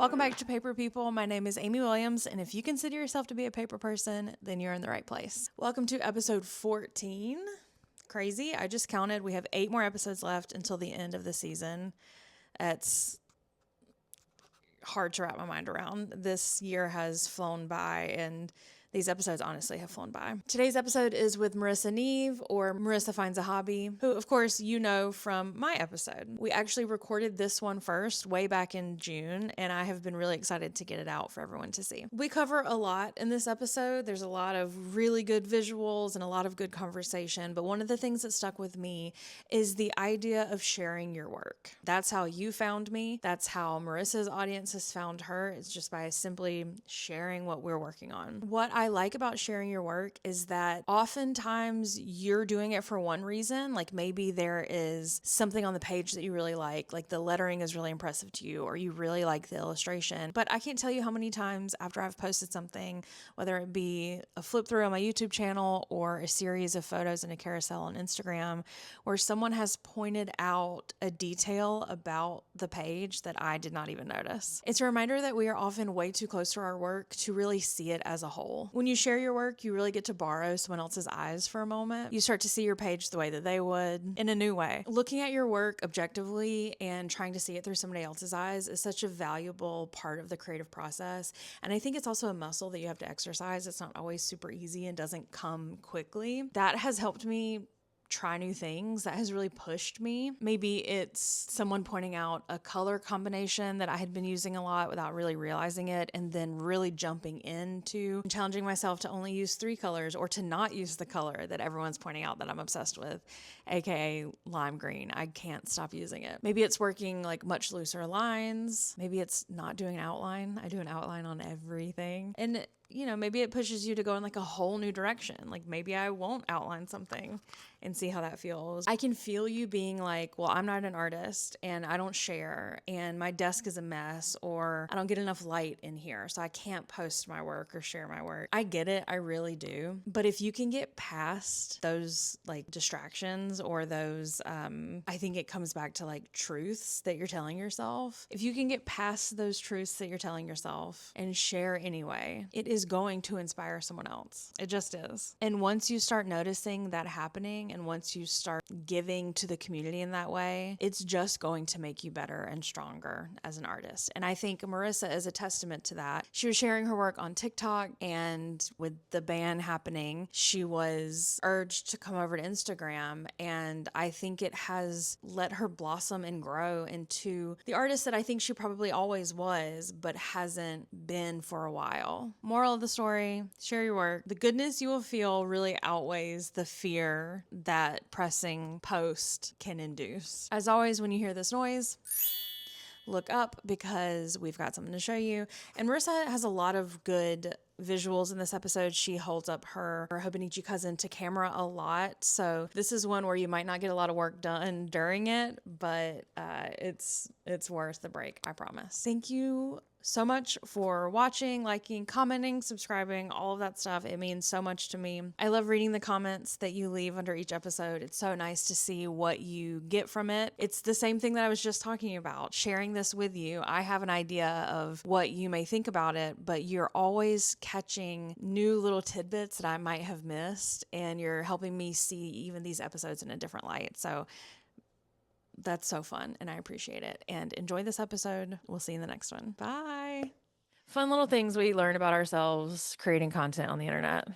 Welcome back to Paper People. My name is Amy Williams, and if you consider yourself to be a paper person, then you're in the right place. Welcome to episode 14. Crazy. I just counted. We have 8 more episodes left until the end of the season. It's hard to wrap my mind around. This year has flown by, and these episodes honestly have flown by. Today's episode is with Marissa Neave, or Marissa Finds a Hobby, who of course you know from my episode. We actually recorded this one first way back in June, and I have been really excited to get it out for everyone to see. We cover a lot in this episode. There's a lot of really good visuals and a lot of good conversation, but one of the things that stuck with me is the idea of sharing your work. That's how you found me. That's how Marissa's audience has found her. It's just by simply sharing what we're working on. What I like about sharing your work is that oftentimes you're doing it for one reason. Like maybe there is something on the page that you really like the lettering is really impressive to you, or you really like the illustration. But I can't tell you how many times after I've posted something, whether it be a flip through on my YouTube channel or a series of photos in a carousel on Instagram, where someone has pointed out a detail about the page that I did not even notice. It's a reminder that we are often way too close to our work to really see it as a whole. When you share your work, you really get to borrow someone else's eyes for a moment. You start to see your page the way that they would, in a new way. Looking at your work objectively and trying to see it through somebody else's eyes is such a valuable part of the creative process. And I think it's also a muscle that you have to exercise. It's not always super easy and doesn't come quickly. That has helped me try new things. That has really pushed me. Maybe it's someone pointing out a color combination that I had been using a lot without really realizing it, and then really jumping into challenging myself to only use 3 colors, or to not use the color that everyone's pointing out that I'm obsessed with, aka lime green. I can't stop using it. Maybe it's working like much looser lines. Maybe it's not doing an outline. I do an outline on everything. And maybe it pushes you to go in like a whole new direction. Like maybe I won't outline something and see how that feels. I can feel you being like, well, I'm not an artist and I don't share and my desk is a mess, or I don't get enough light in here, so I can't post my work or share my work. I get it. I really do. But if you can get past those like distractions or those, I think it comes back to like truths that you're telling yourself. If you can get past those truths that you're telling yourself and share anyway, it is going to inspire someone else. It just is. And once you start noticing that happening, and once you start giving to the community in that way, it's just going to make you better and stronger as an artist. And I think Marissa is a testament to that. She was sharing her work on TikTok, and with the ban happening, she was urged to come over to Instagram. And I think it has let her blossom and grow into the artist that I think she probably always was, but hasn't been for a while. Moral of the story, share your work. The goodness you will feel really outweighs the fear that pressing post can induce. As always, when you hear this noise, look up, because we've got something to show you. And Marissa has a lot of good visuals in this episode. She holds up her Hobonichi cousin to camera a lot. So this is one where you might not get a lot of work done during it, but it's worth the break, I promise. Thank you so much for watching, liking, commenting, subscribing, all of that stuff. It means so much to me. I love reading the comments that you leave under each episode. It's so nice to see what you get from it. It's the same thing that I was just talking about, sharing this with you. I have an idea of what you may think about it, but you're always catching new little tidbits that I might have missed, and you're helping me see even these episodes in a different light. So that's so fun, and I appreciate it. And enjoy this episode. We'll see you in the next one. Bye. Fun little things we learn about ourselves creating content on the internet.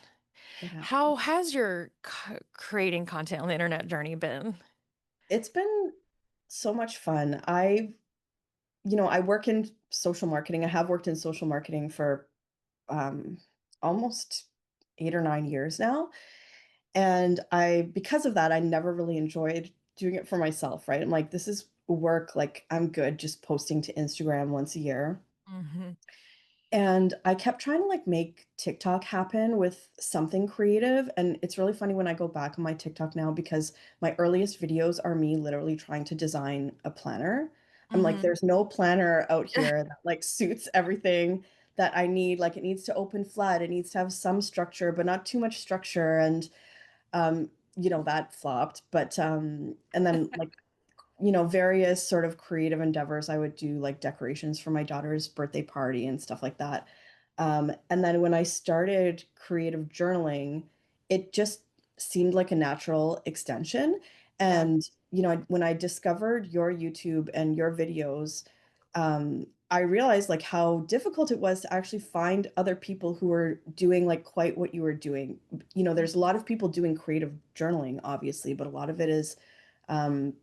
Yeah. How has your creating content on the internet journey been? It's been so much fun. I work in social marketing. I have worked in social marketing for um, almost 8 or 9 years now. And because of that, I never really enjoyed doing it for myself, right? I'm like, this is work. Like, I'm good just posting to Instagram once a year. Mm-hmm. And I kept trying to like make TikTok happen with something creative. And it's really funny when I go back on my TikTok now, because my earliest videos are me literally trying to design a planner. I'm like, Mm-hmm. there's no planner out here that like suits everything that I need. Like it needs to open flat, it needs to have some structure, but not too much structure. And um, that flopped. But and then like various sort of creative endeavors. I would do like decorations for my daughter's birthday party and stuff like that. And then when I started creative journaling, it just seemed like a natural extension. Yeah. And, when I discovered your YouTube and your videos, I realized like how difficult it was to actually find other people who were doing like quite what you were doing. There's a lot of people doing creative journaling, obviously, but a lot of it is, um,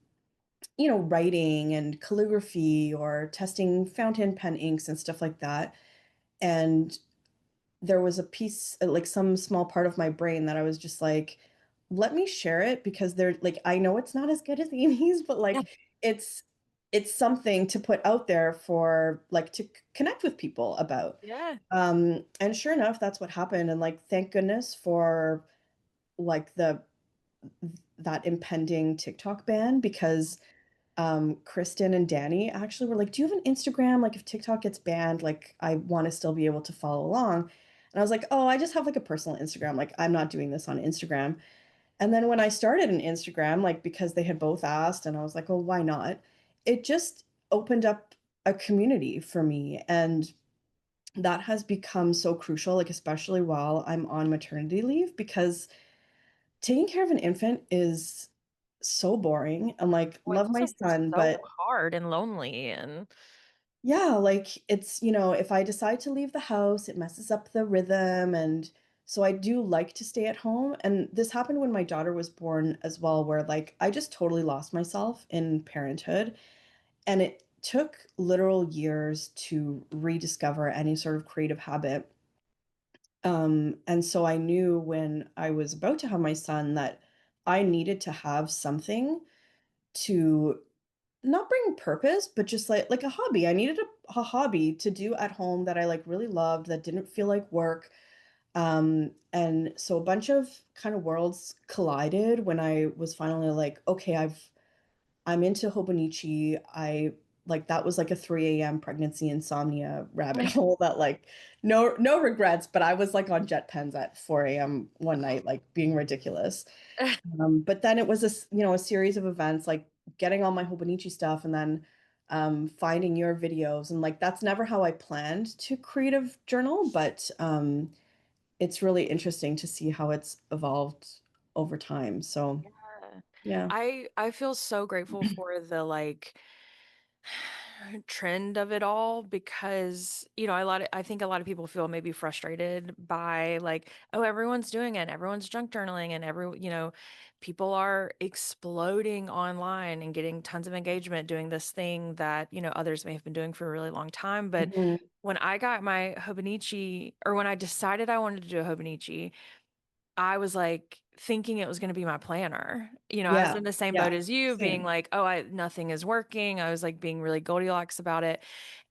writing and calligraphy or testing fountain pen inks and stuff like that. And there was a piece, like some small part of my brain that I was just like, let me share it because they're like, I know it's not as good as Amy's, but Yeah. like it's it's something to put out there for like to connect with people about. Yeah. And sure enough, that's what happened. And like thank goodness for like the that impending TikTok ban because Kristen and Danny actually were like, "Do you have an Instagram? Like, if TikTok gets banned, like, I want to still be able to follow along." And I was like, "Oh, I just have like a personal Instagram. Like, I'm not doing this on Instagram." And then when I started an Instagram, like, because they had both asked, and I was like, "Oh, why not?" It just opened up a community for me, and that has become so crucial, like, especially while I'm on maternity leave, because taking care of an infant is so boring. And like, Well, it's love my also son, so but hard and lonely and yeah, like it's, if I decide to leave the house, it messes up the rhythm. And so I do like to stay at home. And this happened when my daughter was born as well, where like I just totally lost myself in parenthood. And it took literal years to rediscover any sort of creative habit. And so I knew when I was about to have my son that I needed to have something to not bring purpose, but just like a hobby. I needed a hobby to do at home that I like really loved, that didn't feel like work. And so a bunch of kind of worlds collided when I was finally like, okay, I'm into Hobonichi. I like that was like a 3 a.m. pregnancy insomnia rabbit hole that like no regrets, but I was like on jet pens at 4 a.m. one night, like being ridiculous. But then it was a series of events like getting all my Hobonichi stuff and then finding your videos. And like that's never how I planned to creative journal, but it's really interesting to see how it's evolved over time. So yeah. yeah. I feel so grateful for the like trend of it all because I think a lot of people feel maybe frustrated by like, oh, everyone's doing it, everyone's junk journaling, and people are exploding online and getting tons of engagement doing this thing that others may have been doing for a really long time. But Mhm. when I got my Hobonichi, or when I decided I wanted to do a Hobonichi, I was like thinking it was going to be my planner. I was Yeah. in the same boat Yeah. as you, being Same. like, oh, I nothing is working. I was like being really Goldilocks about it.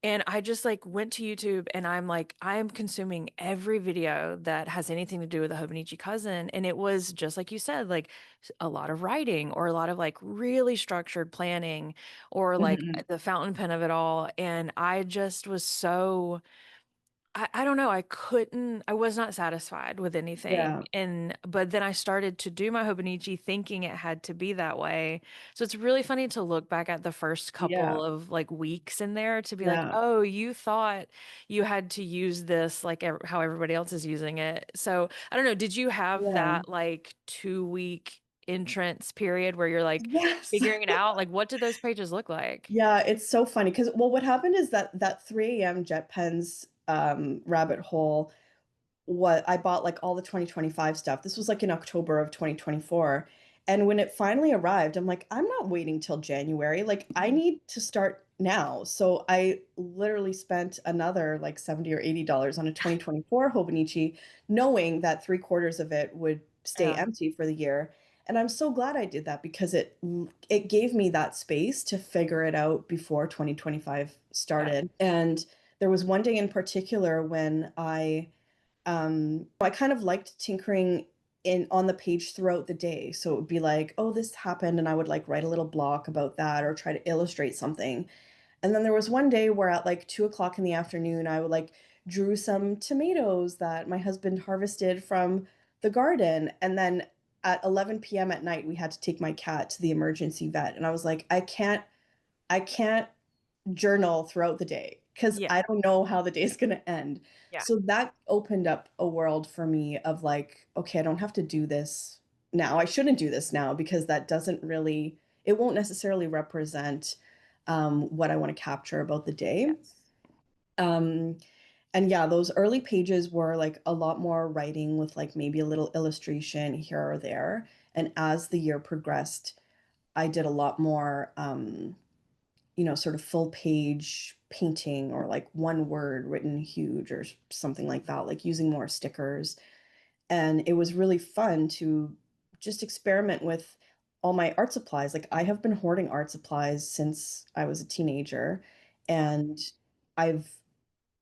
And I just like went to YouTube and I'm like, I am consuming every video that has anything to do with a Hobonichi cousin. And it was just like you said, like a lot of writing or a lot of like really structured planning or like Mhm. the fountain pen of it all. And I just was so I don't know. I was not satisfied with anything. Yeah. But then I started to do my Hobonichi thinking it had to be that way. So it's really funny to look back at the first Yeah. couple of like weeks in there to be like, Yeah. oh, you thought you had to use this like how everybody else is using it. So I don't know. Did you have Yeah. that like 2 week entrance period where you're like Yes. figuring it out? Like, what did those pages look like? Yeah, it's so funny because well, what happened is that 3 a.m. jet pens rabbit hole, what I bought like all the 2025 stuff. This was like in October of 2024. And when it finally arrived, I'm like, I'm not waiting till January. Like, I Mhm. need to start now. So I literally spent another like 70 or $80 on a 2024 Hobonichi, knowing that three-quarters of it would stay Yeah. empty for the year. And I'm so glad I did that because it gave me that space to figure it out before 2025 Yeah. started. And there was one day in particular when I kind of liked tinkering in on the page throughout the day. So it would be like, oh, this happened, and I would like write a little block about that or try to illustrate something. And then there was one day where at like 2 o'clock in the afternoon, I would like drew some tomatoes that my husband harvested from the garden. And then at 11 p.m. at night, we had to take my cat to the emergency vet, and I was like, I can't journal throughout the day because Yeah. I don't know how the day's going to end. Yeah. So that opened up a world for me of like, okay, I don't have to do this now. I shouldn't do this now because that doesn't really, it won't necessarily represent what I want to capture about the day. Yes. Um, and yeah, those early pages were like a lot more writing with like maybe a little illustration here or there. And as the year progressed, I did a lot more sort of full page painting or like one word written huge or something like that, like using more stickers. And it was really fun to just experiment with all my art supplies. Like I have been hoarding art supplies since I was a teenager, and I've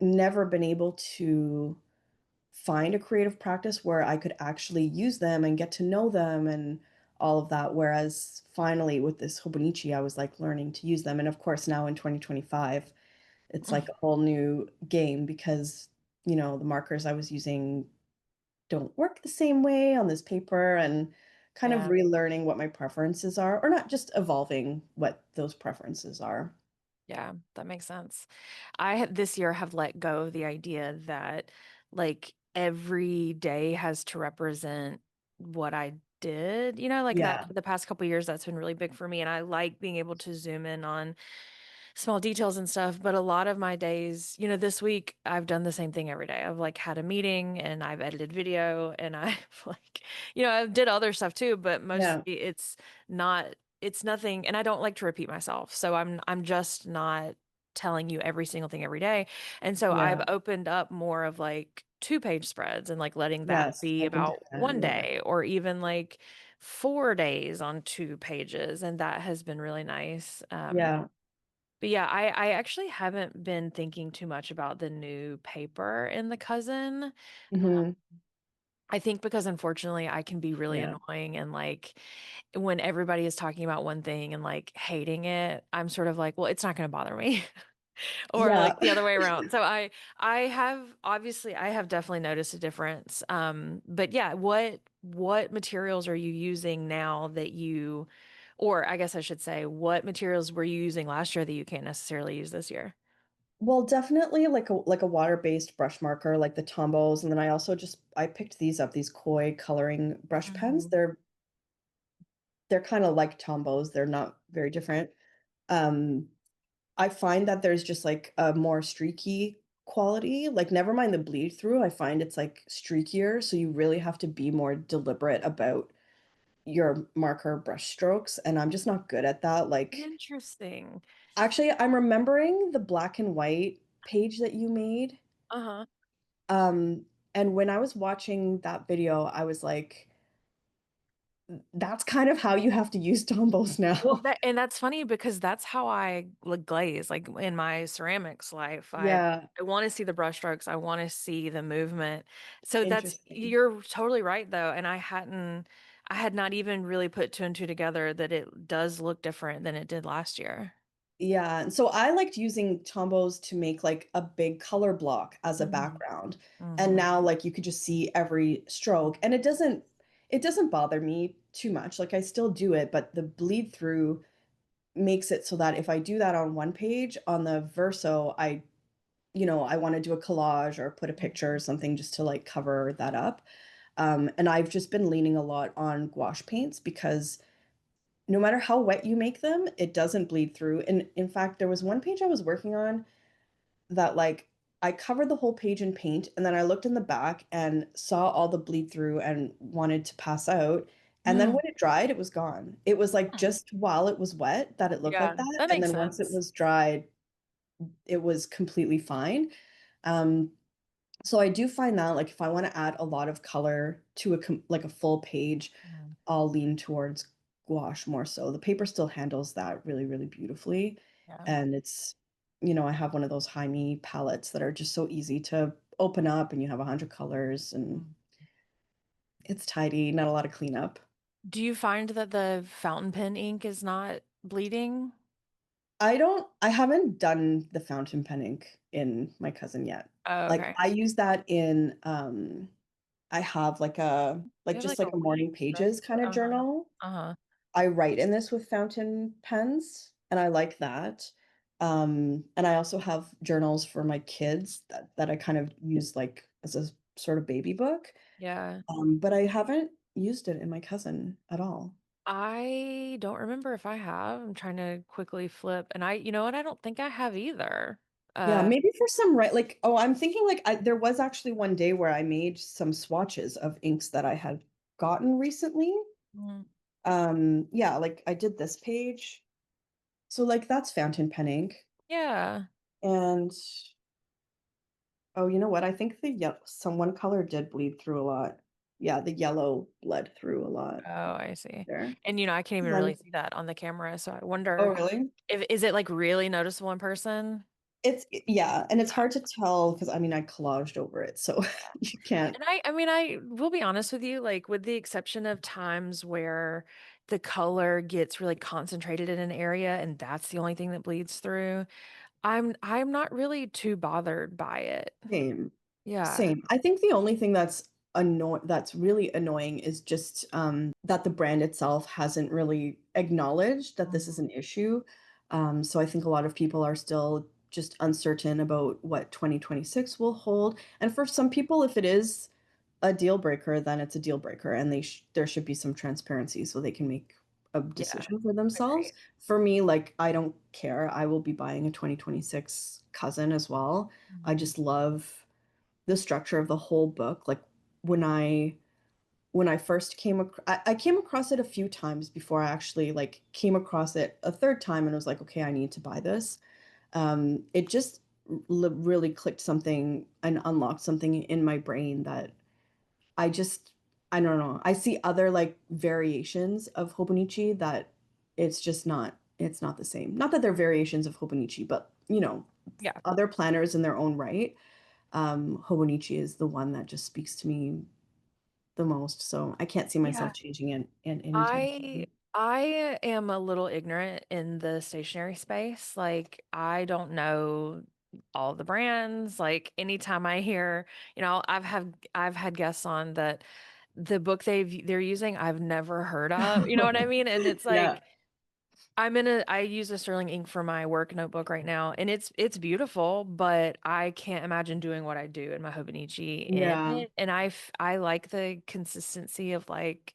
never been able to find a creative practice where I could actually use them and get to know them and all of that. Whereas finally with this Hobonichi, I was like learning to use them. And of course, now in 2025, it's like a whole new game because, the markers I was using don't work the same way on this paper, and kind of Yeah. relearning what my preferences are, or not just evolving what those preferences are. Yeah, that makes sense. This year have let go of the idea that like every day has to represent what I did. Like that Yeah. for the past couple years, that's been really big for me. And I like being able to zoom in on small details and stuff. But a lot of my days, this week I've done the same thing every day. I've like had a meeting and I've edited video and I've like, I did other stuff too, but Yeah. mostly not, it's nothing. And I don't like to repeat myself. So I'm just not telling you every single thing every day. And so I've Yeah. opened up more of like 2-page spreads and like letting that Yes. be I've been doing about that. one Yeah. day or even like 4 days on 2 pages. And that has been really nice. Yeah. But yeah, I actually haven't been thinking too much about the new paper in the cousin. Hmm. I think because unfortunately I can be really Yeah. annoying and like when everybody is talking about one thing and like hating it, I'm sort of like, well, it's not going to bother me. Or Yeah. like the other way around. So I have obviously I have definitely noticed a difference. But yeah, what materials are you using now that you or I guess I should say what materials were you using last year that you can't necessarily use this year? Well, definitely like a water-based brush marker, like the Tombos, and then I picked these up, these koi coloring brush pens. Mhm. They're kind of like Tombos. They're not very different. Um, I find that there's just like a more streaky quality. Like never mind the bleed through, I find it's like streakier, so you really have to be more deliberate about your marker brush strokes, and I'm just not good at that. Like Interesting. actually, I'm remembering the black and white page that you made. Uh-huh. Um, and when I was watching that video, I was like, that's kind of how you have to use Tombos Well, now. that's funny because that's how I like glaze. Like in my ceramics life, I Yeah, I want to see the brush strokes. I want to see the movement. So interesting. you're totally right though, and I had not even really put two and two together that it does look different than it did last year. Yeah, and so I liked using Tombos to make like a big color block as a Mhm. background. And Mhm. now like you could just see every stroke, and it doesn't bother me too much. Like I still do it, but the bleed through makes it so that if I do that on one page, on the verso, I want to do a collage or put a picture or Mhm. something just to like cover that up. And I've just been leaning a lot on gouache paints because no matter how wet you make them, it doesn't bleed through. And in fact, there was one page I was working on that like I covered the whole page in paint, and then I looked in the back and saw all the bleed through and wanted to pass out. And then Mm. when it dried, it was gone. It was like just while it was wet that it looked like Yeah, that. that And makes then once it sense. was dried, it was completely fine. Um, so I do find that like if I want to add a lot of color to like a full page, Mm. I'll lean towards gouache more so. The paper still handles that really, really beautifully. Yeah. And I have one of those Jaime palettes that are just so easy to open up, and you have 100 colors, and Mm. it's tidy, not a lot of cleanup. Do you find that the fountain pen ink is not bleeding? I haven't done the fountain pen ink in my cousin yet. Oh, Like okay. I use that in I have You have just like like a a weed morning pages eraser. kind of Uh-huh. journal. Uh-huh. I write in this with fountain pens, and I like that. And I also have journals for my kids that I kind of use like as a sort of baby book. Yeah. But I haven't used it in my cousin at all. I don't remember if I have. I'm trying to quickly flip. And I, you know what? I don't think I have either. Yeah, Uh, maybe for some right like oh, I'm thinking like there was actually one day where I made some swatches of inks that I had gotten recently. mm, Yeah, like I did this page. So like that's fountain pen ink. yeah. And oh, you know what? I think the some one color did bleed through a lot. Yeah, the yellow bled through a lot Oh, I see. there. And I can't even really Then see that on the camera. So I oh wonder really? if is it like really noticeable in person? Yeah, and it's Yeah. hard to tell because I mean I collaged over it, so you can't And I mean, I will be honest with you, like with the exception of times where the color gets really concentrated in an area and that's the only thing that bleeds through, I'm not really too bothered by it. same. Yeah. Same. I think the only thing that's really annoying is just that the brand itself hasn't really acknowledged that this is Mhm. an issue. So I think a lot of people are still just uncertain about what 2026 will hold. And for some people, if it is a deal breaker, then it's a deal breaker, and there should be some transparency so they can make a Yeah. decision for themselves. Agreed. For me, like I don't care. I will be buying a 2026 cousin as well. I Mhm. just love the structure of the whole book. Like when I when I first I came across it a few times before I actually like came across it a third time and was like, okay, I need to buy this. It just really clicked something and unlocked something in my brain that I just I don't know. I see other like variations of Hobonichi that it's not the same. Not that they're variations of Hobonichi, but Yeah. other planners in their own right. Hobonichi is the one that just speaks to me the most, so I can't see Yeah. myself changing it in anytime I soon. I am a little ignorant in the stationery space. Like I don't know all the brands. Like anytime I hear, I've had guests on that the book they're using I've never heard of. You know what I mean? And it's Yeah, like I use a Sterling ink for my work notebook right now, and it's beautiful, but I can't imagine doing what I do in my Hobonichi in yeah, it. And I like the consistency of like,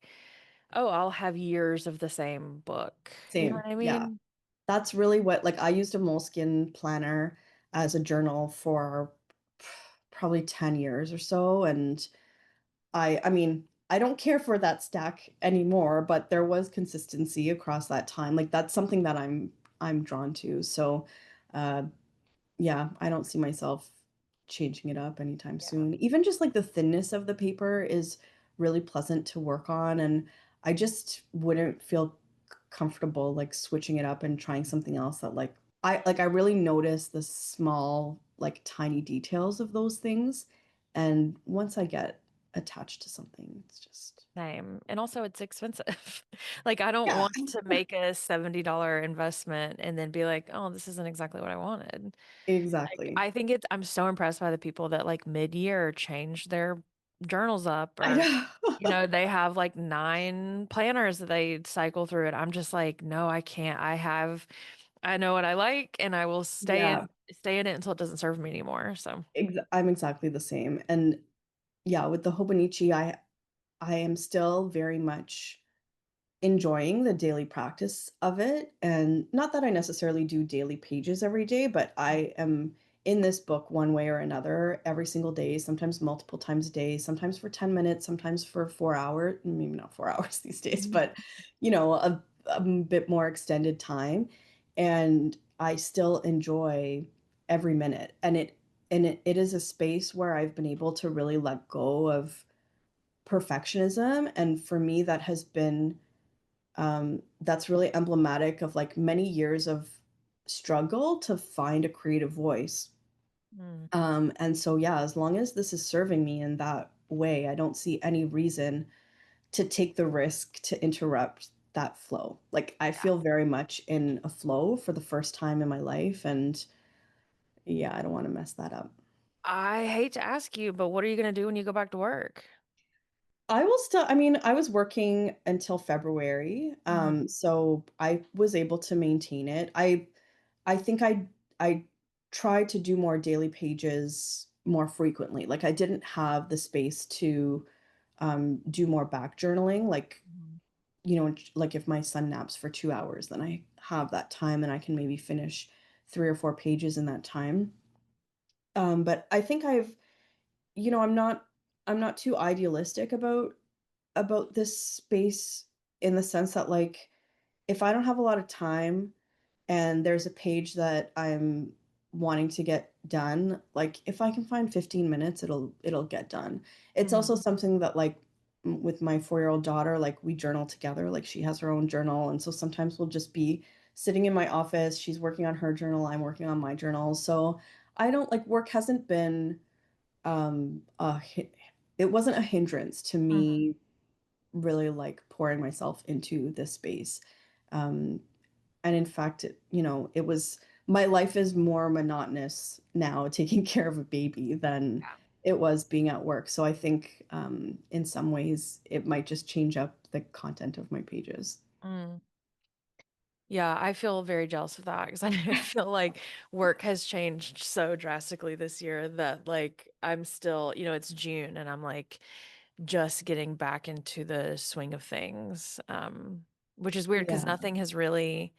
oh, I'll have years of the same book. You know same, what I yeah. mean? That's really what like, I used a Moleskine planner as a journal for probably 10 years or so, and I mean, I don't care for that stack anymore, but there was consistency across that time. Like, that's something that I'm drawn to, so, uh yeah, I don't see myself changing it up anytime Yeah. soon. Even just like the thinness of the paper is really pleasant to work on, and I just wouldn't feel comfortable like switching it up and trying something else that I really notice the small like tiny details of those things, and once I get attached to something, it's just Same. And also it's expensive. Like I don't yeah, want to make a $70 investment and then be like, oh, this isn't exactly what I wanted. Like exactly. I think I'm so impressed by the people that like mid-year change their journals up I or know. they have like 9 planners that they cycle through it. I'm just like, no, I can't. I know what I like and I will Yeah, stay in it until it doesn't serve me anymore. So, I'm exactly the same. And yeah, with the Hobonichi, I am still very much enjoying the daily practice of it, and not that I necessarily do daily pages every day, but I am in this book one way or another every single day, sometimes multiple times a day, sometimes for 10 minutes, sometimes for 4 hours, maybe not 4 hours these days, Mhm. but a bit more extended time, and I still enjoy every minute, and it is a space where I've been able to really let go of perfectionism, and for me that has been that's really emblematic of like many years of struggle to find a creative voice. Mm, And so, yeah, as long as this is serving me in that way, I don't see any reason to take the risk to interrupt that flow. Like, I yeah. feel very much in a flow for the first time in my life. And yeah, I don't want to mess that up. I hate to ask you, but what are you going to do when you go back to work? I will still I mean, I was working until February, Mhm. so I was able to maintain it. I think I tried to do more daily pages more frequently. Like, I didn't have the space to, do more back journaling, like, Mhm. like, if my son naps for 2 hours, then I have that time and I can maybe finish 3 or 4 pages in that time. But I think I'm not too idealistic about this space in the sense that, like, if I don't have a lot of time and there's a page that I'm wanting to get done, like, if I can find 15 minutes, it'll get done. It's also Mhm. something that, like, with my 4-year-old daughter, like, we journal together, like, she has her own journal, and so sometimes we'll just be sitting in my office, she's working on her journal, I'm working on my journal, so I don't like, work hasn't been, a hi it wasn't a hindrance to Mhm. me really, like, pouring myself into this space. Um, and in fact, it was my life is more monotonous now taking care of a baby than Yeah. it was being at work. So I think, in some ways, it might just change up the content of my pages. Mm. Yeah, I feel very jealous of that because I feel like work has changed so drastically this year that like I'm still, it's June and I'm like just getting back into the swing of things. Which is weird because Yeah. nothing has really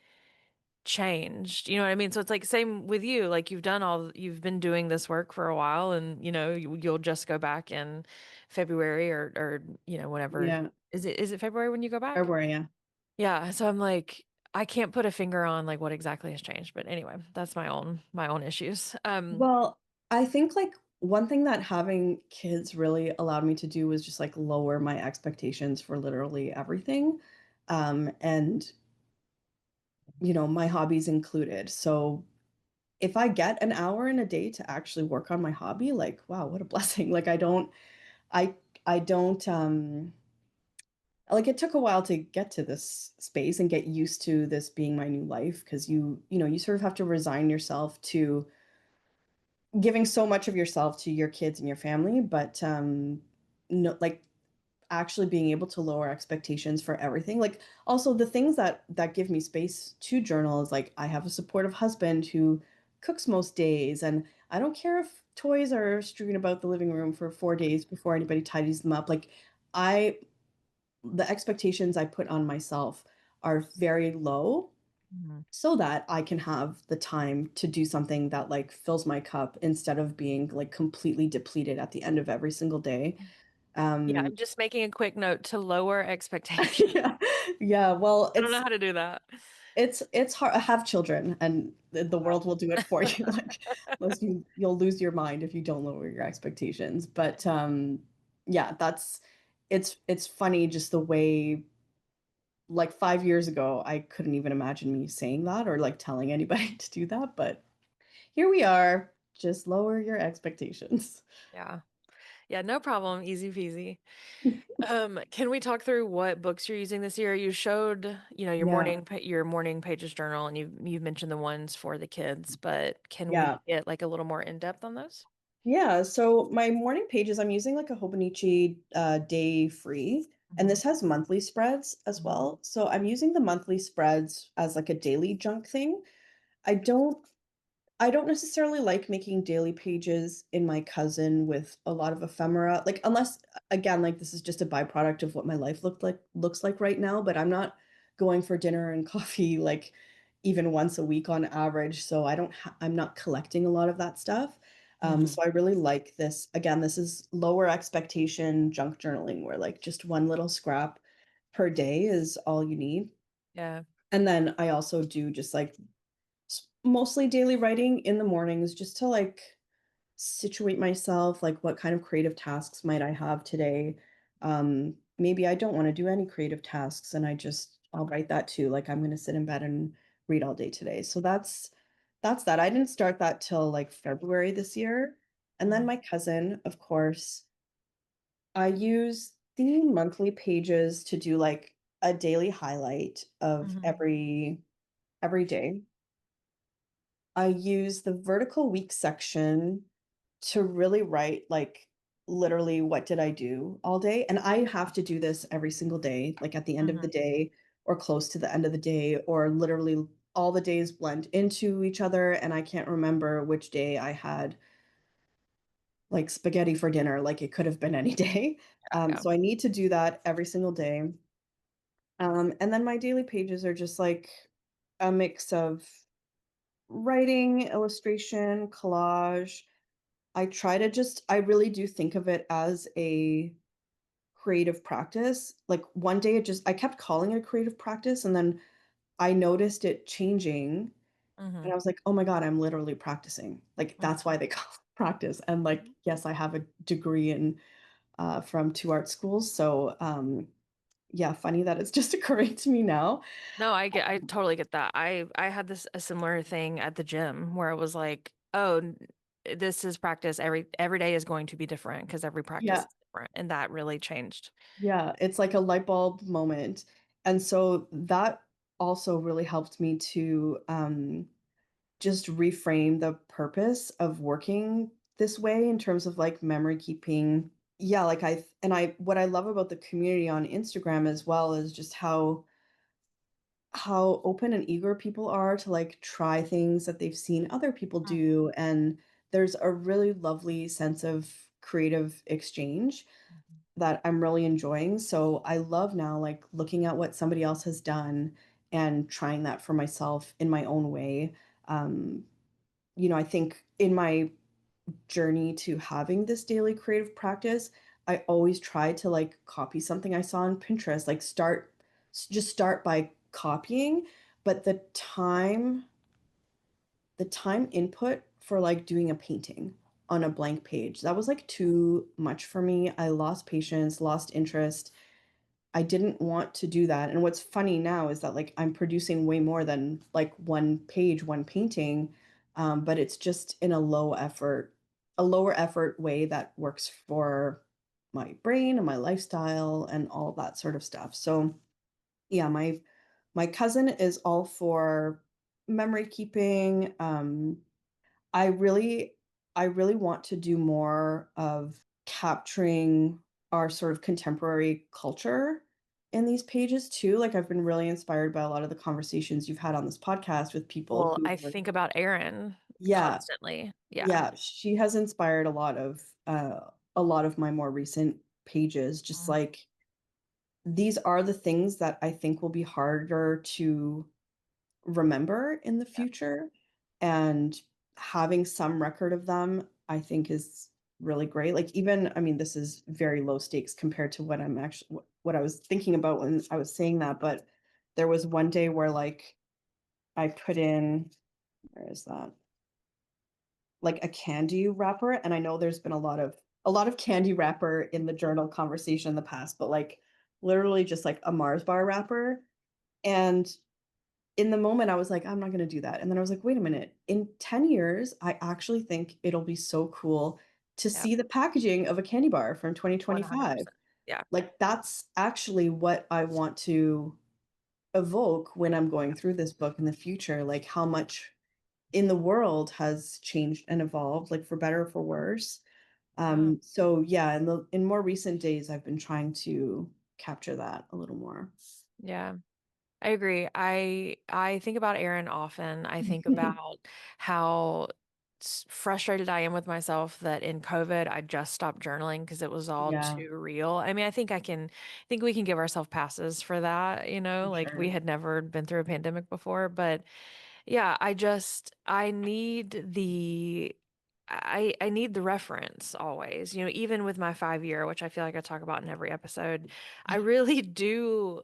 changed. You know what I mean? So it's like same with you. Like you've been doing this work for a while and you'll just go back in February or whenever. Yeah. Is it February when you go back? February, yeah. Yeah, so I'm like, I can't put a finger on like what exactly has changed, but anyway, that's my own issues. Well, I think, like, one thing that having kids really allowed me to do was just, like, lower my expectations for literally everything, and, my hobbies included. So, if I get an hour in a day to actually work on my hobby, like, wow, what a blessing. Like, I I don't, like, it took a while to get to this space and get used to this being my new life because you sort of have to resign yourself to giving so much of yourself to your kids and your family, but, no, like, actually being able to lower expectations for everything. Like, also the things that give me space to journal is, like, I have a supportive husband who cooks most days, and I don't care if toys are strewn about the living room for 4 days before anybody tidies them up. Like, I the expectations I put on myself are very low Mhm. so that I can have the time to do something that, like, fills my cup instead of being, like, completely depleted at the end of every single day. Yeah, Um, I'm just making a quick note to lower expectations. yeah. Yeah, well, I don't know how to do that. it's hard have children, and the Wow. world will do it for you, like, unless you'll lose your mind if you don't lower your expectations, but, yeah, it's funny just the way, like, 5 years ago, I couldn't even imagine me saying that or, like, telling anybody to do that, but here we are, just lower your expectations. Yeah. Yeah, no problem. Easy peasy. Can we talk through what books you're using this year? You showed, your Yeah, morning pages journal, and you've mentioned the ones for the kids, but can we yeah. get like a little more in depth on those? Yeah, so my morning pages, I'm using, like, a Hobonichi, day free, and Mhm. this has monthly spreads as Mhm. well, so I'm using the monthly spreads as, like, a daily junk thing. I don't I don't necessarily like making daily pages in my cousin with a lot of ephemera, like, unless, again, like, this is just a byproduct of what my life looks like right now, but I'm not going for dinner and coffee, like, even once a week on average, so I'm not collecting a lot of that stuff. Mhm. So I really like this. Again, this is lower expectation junk journaling where, like, just one little scrap per day is all you need. Yeah. And then I also do just, like, mostly daily writing in the mornings just to, like, situate myself, like, what kind of creative tasks might I have today? Maybe I don't want to do any creative tasks and I'll write that too. Like, I'm going to sit in bed and read all day today. So that's that. I didn't start that till, like, February this year. And then Mhm. my cousin, of course, I use the monthly pages to do, like, a daily highlight of Mhm. every day. I use the vertical week section to really write, like, literally what did I do all day? And I have to do this every single day, like at the end of the Mhm. day or close to the end of the day, or literally all the days blend into each other. And I can't remember which day I had like spaghetti for dinner. Like it could have been any day. Yeah. So I need to do that every single day. And then my daily pages are just like a mix of writing, illustration, collage. I really do think of it as a creative practice. Like one day I kept calling it a creative practice and then I noticed it changing and Mhm. I was like, "Oh my God, I'm literally practicing." Like Mhm. that's why they call it practice. And like, yes, I have a degree in from 2 art schools. So yeah, funny that it's just occurring to me now. No, I totally get that. I had this a similar thing at the gym where it was like, oh, this is practice. Every day is going to be different because every practice Yeah, is different, and that really changed. yeah, it's like a light bulb moment. And so that also really helped me to just reframe the purpose of working this way in terms of like memory keeping. Yeah, like I what I love about the community on Instagram as well is just how open and eager people are to like try things that they've seen other people Mhm. do, and there's a really lovely sense of creative exchange Mhm. that I'm really enjoying. So I love now like looking at what somebody else has done and trying that for myself in my own way. Um, I think in my journey to having this daily creative practice, I always try to like copy something I saw on Pinterest, like just start by copying, but the time input for like doing a painting on a blank page, that was like too much for me. I lost patience, lost interest. I didn't want to do that. And what's funny now is that like I'm producing way more than like one page, one painting, but it's just in a lower effort way that works for my brain and my lifestyle and all that sort of stuff. So yeah, my cousin is all for memory keeping. I really I really want to do more of capturing our sort of contemporary culture in these pages too. Like I've been really inspired by a lot of the conversations you've had on this podcast with people Well, who I are. think about Erin Yeah, constantly. Yeah. yeah, she has inspired a lot of my more recent pages. Just Mhm. like these are the things that I think will be harder to remember in the Yeah. future, and having some record of them, I think is really great. Like even I mean, this is very low stakes compared to what I'm actually what I was thinking about when I was saying that, but there was one day where like I put in where is that? Like a candy wrapper, and I know there's been a lot of candy wrapper in the journal conversation in the past, but like literally just like a Mars bar wrapper. And in the moment, I was like, "I'm not gonna do that." And then I was like, "Wait a minute. In 10 years, I actually think it'll be so cool to Yeah. see the packaging of a candy bar from 2025." 100%. Yeah. Like, that's actually what I want to evoke when I'm going through this book in the future, like, how much in the world has changed and evolved, like, for better or for worse. Yeah. So, yeah, in more recent days, I've been trying to capture that a little more. Yeah. I agree. I think about Erin often. I think about how frustrated I am with myself that in COVID I just stopped journaling because it was all Yeah, too real. I mean, I think we can give ourselves passes for that, for like we sure. had never been through a pandemic before, but yeah, I need I need the reference always. Even with my 5 year, which I feel like I talk about in every episode, I really do,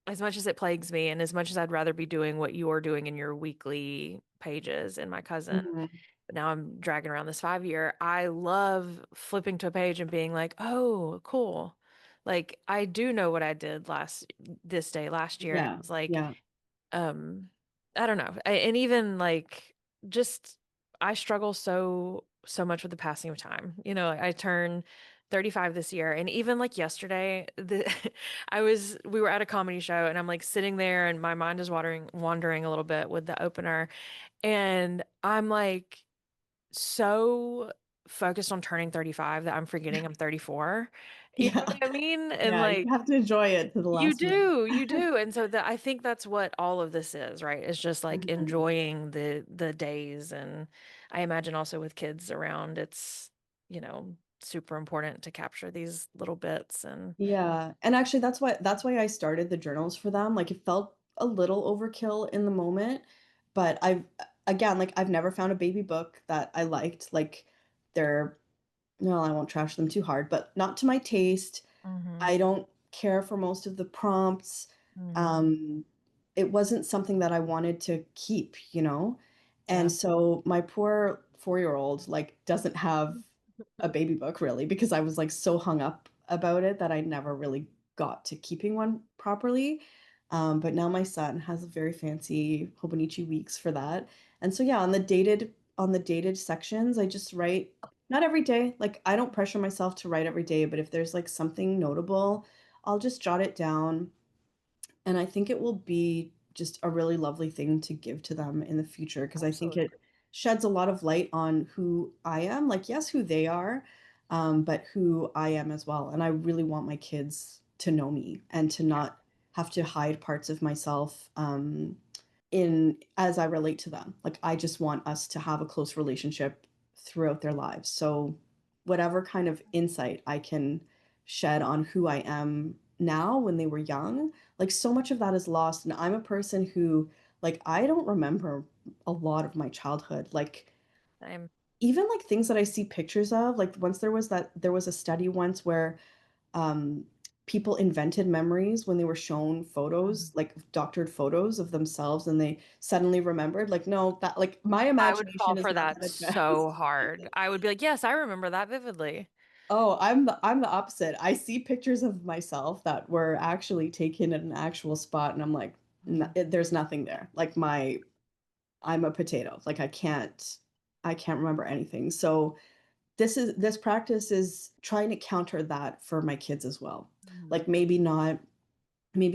as much as it plagues me and as much as I'd rather be doing what you're doing in your weekly pages and my cousin, Mhm. but now I'm dragging around this 5 year. I love flipping to a page and being like, "Oh, cool." Like I do know what I did this day last year. And it Yeah, was like, yeah. um I don't know. And even like just I struggle so much with the passing of time. I turn 35 this year, and even like yesterday, we were at a comedy show and I'm like sitting there and my mind is wandering a little bit with the opener, and I'm like so focused on turning 35 that I'm forgetting I'm 34. You know Yeah. what I mean? And Yeah, you like have to enjoy it to the you last minute. do, you do. And so that I think that's what all of this is, right? It's just like Mhm. enjoying the days. And I imagine also with kids around, it's, super important to capture these little bits and Yeah, and actually that's why I started the journals for them. Like it felt a little overkill in the moment, but again, like I've never found a baby book that I liked. Like they're no, I won't trash them too hard, but not to my taste. hmm I don't care for most of the prompts. hmm Um, it wasn't something that I wanted to keep, you know? yeah. And so my poor 4-year-old like doesn't have a baby book really because I was like so hung up about it that I never really got to keeping one properly. But now my son has a very fancy Hobonichi Weeks for that. And so yeah, on the dated sections, I just write not every day. Like I don't pressure myself to write every day, but if there's like something notable, I'll just jot it down. And I think it will be just a really lovely thing to give to them in the future because I think Absolutely. it sheds a lot of light on who I am. Like, yes, who they are, but who I am as well. And I really want my kids to know me and to Yeah. not have to hide parts of myself in as I relate to them. Like I just want us to have a close relationship throughout their lives. So whatever kind of insight I can shed on who I am now when they were young, like so much of that is lost. And I'm a person who like I don't remember a lot of my childhood. Like Same. even like things that I see pictures of, like once there was a study once where um, people invented memories when they were shown photos, Mhm. like doctored photos of themselves, and they suddenly remembered. Like, no, that like my I would fall imagination is for not that that so advanced. hard. I would be like, yes, I remember that vividly. Oh, I'm the opposite. I see pictures of myself that were actually taken at an actual spot, and I'm like, Mhm. there's nothing there. Like I'm a potato. Like I can't remember anything. So this practice is trying to counter that for my kids as well. Mhm. Like maybe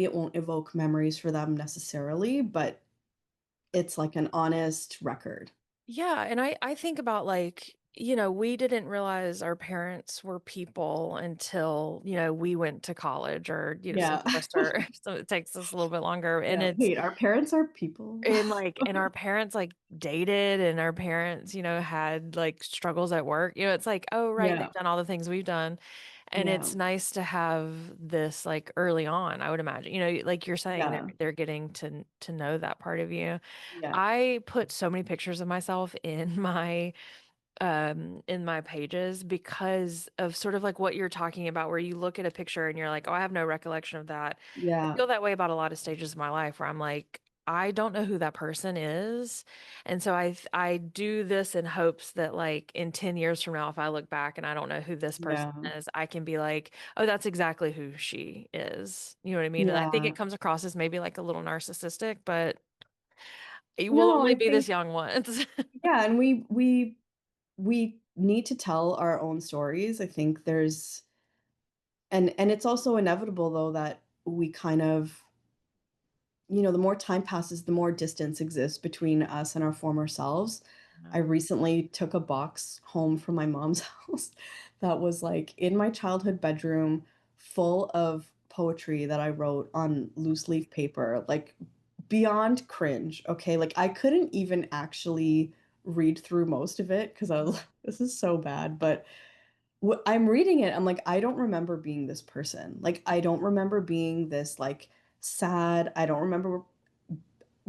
it won't evoke memories for them necessarily, but it's like an honest record. Yeah, and I think about like, we didn't realize our parents were people until, we went to college or, some Yeah. of us are so it takes us a little bit longer. And Yeah. it's Wait, our parents are people? and our parents like dated and our parents, had like struggles at work. It's like, oh right, they've Yeah. done all the things we've done. And Yeah. it's nice to have this like early on, I would imagine. Like you're saying, they're Yeah. they're getting to know that part of you. Yeah. I put so many pictures of myself in my pages because of sort of like what you're talking about, where you look at a picture and you're like, oh, I have no recollection of that. I Yeah. feel that way about a lot of stages of my life where I'm like, I don't know who that person is. And so I do this in hopes that like in 10 years from now, if I look back and I don't know who this person Yeah. is, I can be like, oh, that's exactly who she is. You know what I mean? And I think Yeah. it comes across as maybe like a little narcissistic, but you will No, only I be this think young once. yeah, and we need to tell our own stories. I think there's and it's also inevitable though that we kind of the more time passes, the more distance exists between us and our former selves. I recently took a box home from my mom's house that was like in my childhood bedroom, full of poetry that I wrote on loose leaf paper, like beyond cringe. Okay. Like I couldn't even actually read through most of it because I was like, this is so bad. But I'm reading it. I'm like, I don't remember being this person. Like, I don't remember being this like sad. I don't remember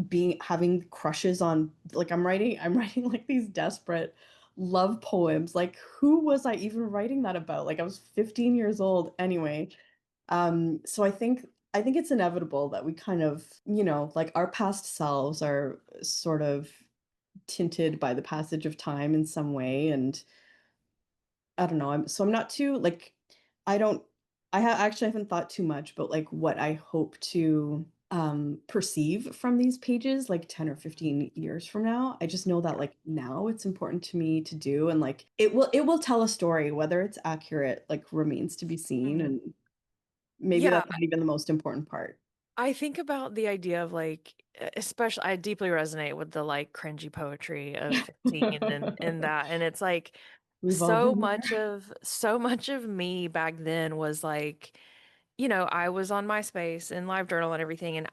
being having crushes on like I'm writing like these desperate love poems. Like who was I even writing that about? Like I was 15 years old anyway. So I think it's inevitable that we kind of, like our past selves are sort of tinted by the passage of time in some way and I don't know. I'm not too like I don't actually haven't thought too much about like what I hope to perceive from these pages like 10 or 15 years from now. I just know that like now it's important to me to do and like it will tell a story whether it's accurate like remains to be seen Mhm. and maybe Yeah, that's not even the most important part. I think about the idea of like, especially, I deeply resonate with the like cringy poetry of 15 and that. And it's like, We've all been there. So much of me back then was like, you know, I was on MySpace and Live Journal and everything, and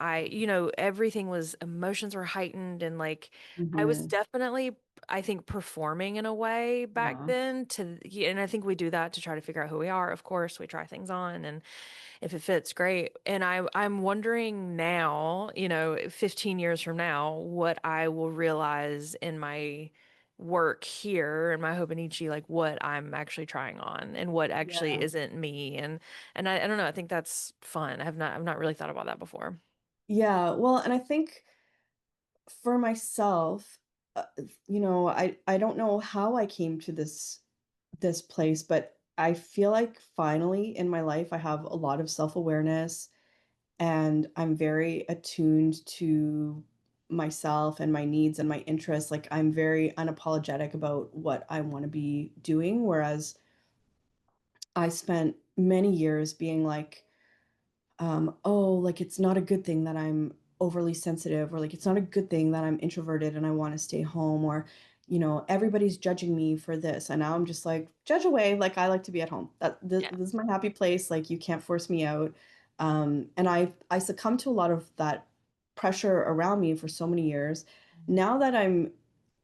everything was emotions were heightened, and like I was Mhm. definitely, I think, performing in a way back Yeah. then yeah, and I think we do that to try to figure out who we are. Of course, we try things on, and if it fits, great. And I'm wondering now, 15 years from now, what I will realize in my work here and my Hobonichi, like what I'm actually trying on and what actually Yeah. isn't me. And I don't know, I think that's fun. I've not really thought about that before. Yeah, well, and I think for myself, I don't know how I came to this place, but I feel like finally in my life I have a lot of self-awareness and I'm very attuned to myself and my needs and my interests. Like I'm very unapologetic about what I want to be doing, whereas I spent many years being like, oh, like it's not a good thing that I'm overly sensitive, or like it's not a good thing that I'm introverted and I want to stay home, or, everybody's judging me for this. And now I'm just like, judge away. Like I like to be at home. This is my happy place. Like you can't force me out. And I succumbed to a lot of that pressure around me for so many years. Now that I'm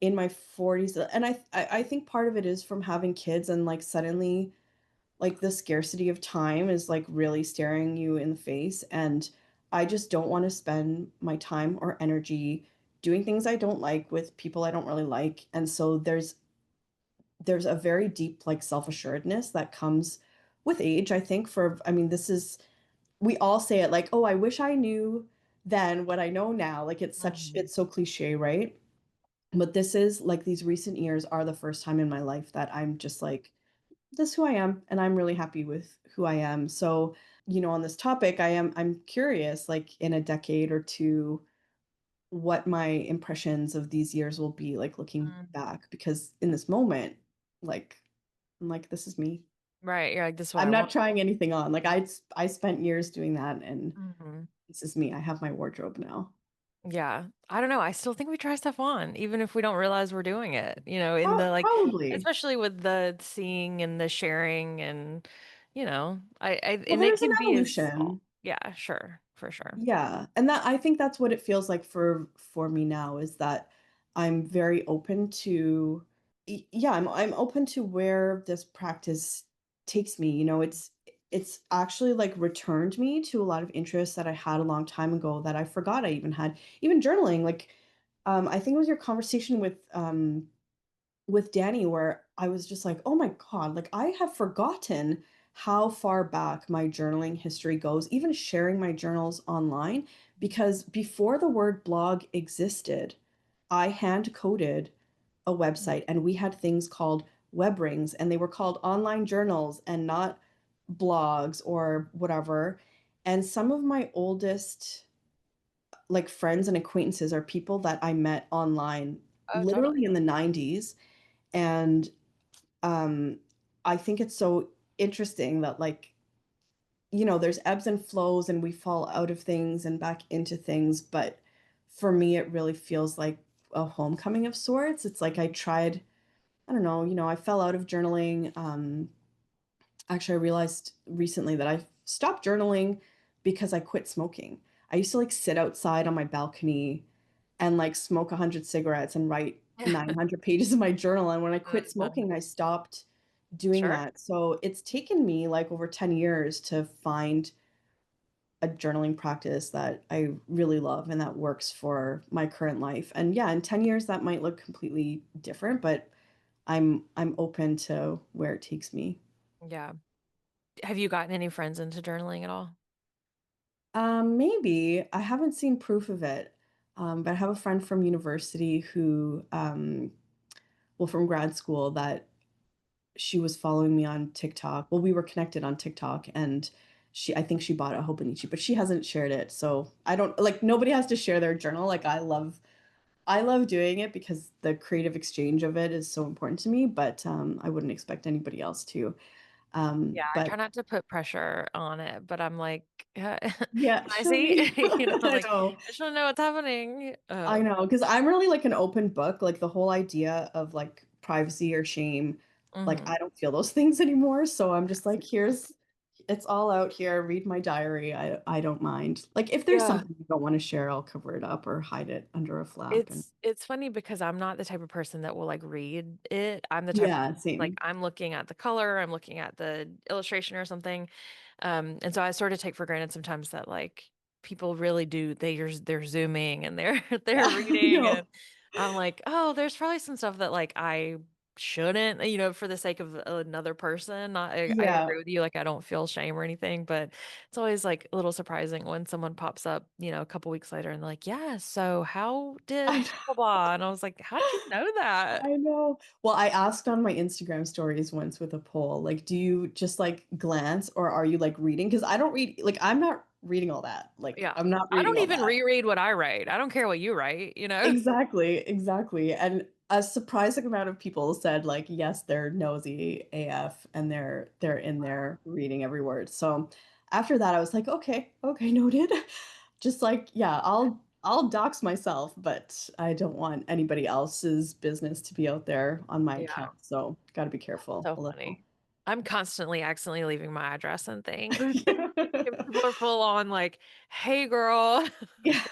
in my 40s, and I think part of it is from having kids and like suddenly like the scarcity of time is like really staring you in the face, and I just don't want to spend my time or energy doing things I don't like with people I don't really like. And so there's a very deep like self-assuredness that comes with age, I think. I mean, this is, we all say it like, oh, I wish I knew then what I know now. Like Mhm. it's so cliche, right? But this is like, these recent years are the first time in my life that I'm just like, this is who I am, and I'm really happy with who I am. So, on this topic, I'm curious, like in a decade or two, what my impressions of these years will be like looking Mm. back, because in this moment, like I'm like, this is me. Right. You're like, this is what I'm I not want. trying anything on. Like I spent years doing that, and Mhm. this is me. I have my wardrobe now. Yeah. I don't know. I still think we try stuff on, even if we don't realize we're doing it, in the like, Probably. especially with the seeing and the sharing and, Well, and it there's an can be as small. evolution. Yeah, sure. For sure. Yeah, and that, I think that's what it feels like for me now, is that I'm very open to, yeah, I'm open to where this practice takes me. It's actually like returned me to a lot of interests that I had a long time ago that I forgot I even had. Even journaling, like I think it was your conversation with Danny, where I was just like, "Oh my god, like I have forgotten how far back my journaling history goes, even sharing my journals online, because before the word blog existed, I hand coded a website and we had things called web rings, and they were called online journals and not blogs or whatever. And some of my oldest like friends and acquaintances are people that I met online Oh, totally. literally in the 90s. And um, I think it's so interesting that like, there's ebbs and flows and we fall out of things and back into things, but for me it really feels like a homecoming of sorts. It's like I tried, I don't know, I fell out of journaling. Actually, I realized recently that I stopped journaling because I quit smoking. I used to like sit outside on my balcony and like smoke 100 cigarettes and write 900 pages of my journal. And when I quit That's fun. smoking, I stopped doing Sure. that. So it's taken me like over 10 years to find a journaling practice that I really love and that works for my current life. And yeah, in 10 years that might look completely different, but I'm open to where it takes me. Yeah. Have you gotten any friends into journaling at all? Maybe. I haven't seen proof of it. But I have a friend from university who, well, from grad school, that she was following me on TikTok. Well, we were connected on TikTok, and I think she bought a Hobonichi, but she hasn't shared it. So I don't like, nobody has to share their journal. Like I love doing it because the creative exchange of it is so important to me, but I wouldn't expect anybody else to. Yeah, I But try not to put pressure on it, but I'm like, can yeah, I show see? me. I Like know. I just want to know what's happening. I know, because I'm really like an open book. Like the whole idea of like privacy or shame, Like, Mhm. I don't feel those things anymore, so I'm just like, "Here's it's all out here, read my diary, I don't mind." Like, if there's Yeah. something you don't wanna share, I'll cover it up or hide it under a flap and It's funny because I'm not the type of person that will, like, read it. I'm the type of yeah, like, same. I'm looking at the color, I'm looking at the illustration or something, and so I sort of take for granted sometimes that, like, people really do they're zooming and they're they're Yeah, reading, no. and I'm like, "Oh, there's probably some stuff that, like, I shouldn't," for the sake of another person. Not I Yeah. agree with you, like, I don't feel shame or anything, but it's always, like, a little surprising when someone pops up, a couple weeks later and they're like, "Yeah, so how I did blah, blah, blah," and I was like, "How'd you know that?" I know. Well, I asked on my Instagram stories once with a poll, like, "Do you just, like, glance or are you, like, reading?" Because I don't read like, I'm not reading all that. Like, Yeah. I'm not I reading don't all even that. reread what I write. I don't care what you write, you know? Exactly, exactly, and a surprising amount of people said, like, yes, they're nosy AF and they're in there reading every word. So, after that, I was like, "Okay, okay, noted." Just like, yeah, I'll dox myself, but I don't want anybody else's business to be out there on my Yeah, account, so gotta be careful so a little. funny. I'm constantly accidentally leaving my address and things, and people are full on like, "Hey, girl." Yeah,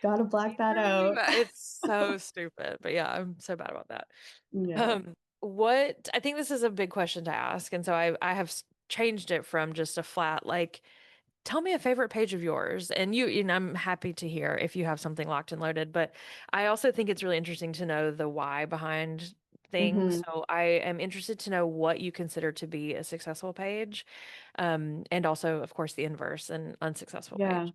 gotta black Keep that removing out. that. It's so stupid, but yeah, I'm so bad about that. Yeah. What I think this is a big question to ask, and so I have changed it from just a flat like, tell me a favorite page of yours, and I'm happy to hear if you have something locked and loaded. But I also think it's really interesting to know the why behind things. Mhm. So I am interested to know what you consider to be a successful page, and also, of course, the inverse, an unsuccessful Yeah. page.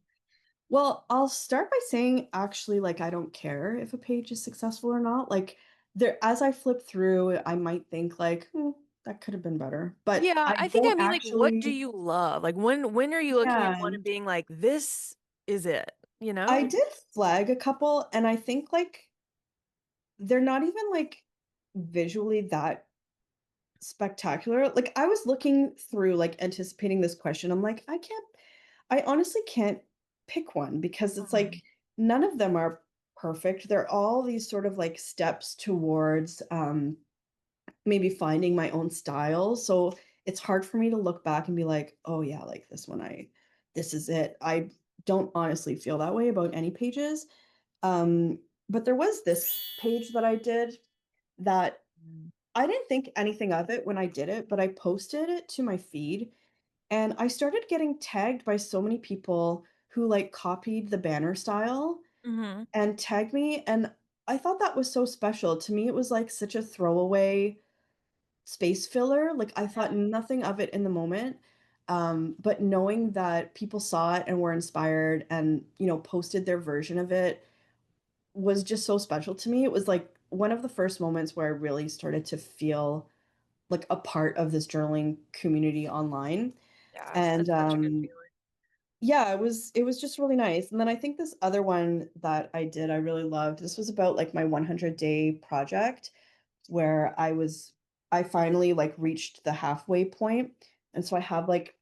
Well, I'll start by saying actually, like, I don't care if a page is successful or not. Like, there, as I flip through, I might think like, "Hmm, that could have been better," but Yeah, I I think I don't mean, like, what do actually. you love? Like, when are you looking at Yeah, one and being like, "This is it," you I know? did flag a couple, and I think like they're not even like visually that spectacular. Like, I was looking through, like, anticipating this question. I'm like, I honestly can't pick one because it's Mhm, like none of them are perfect. They're all these sort of like steps towards maybe finding my own style. So it's hard for me to look back and be like, oh yeah, like this one, this is it. I don't honestly feel that way about any pages. But there was this page that I did that mhm, I didn't think anything of it when I did it, but I posted it to my feed and I started getting tagged by so many people who like copied the banner style mhm, and tagged me. And I thought that was so special. To me, it was like such a throwaway space filler. Like I thought nothing of it in the moment. But knowing that people saw it and were inspired and, posted their version of it was just so special to me. It was like one of the first moments where I really started to feel like a part of this journaling community online. yeah, And it's such a good feeling. yeah, it was just really nice. And then I think this other one that I did I really loved. This was about like my 100-day project where I finally like reached the halfway point. And so I have like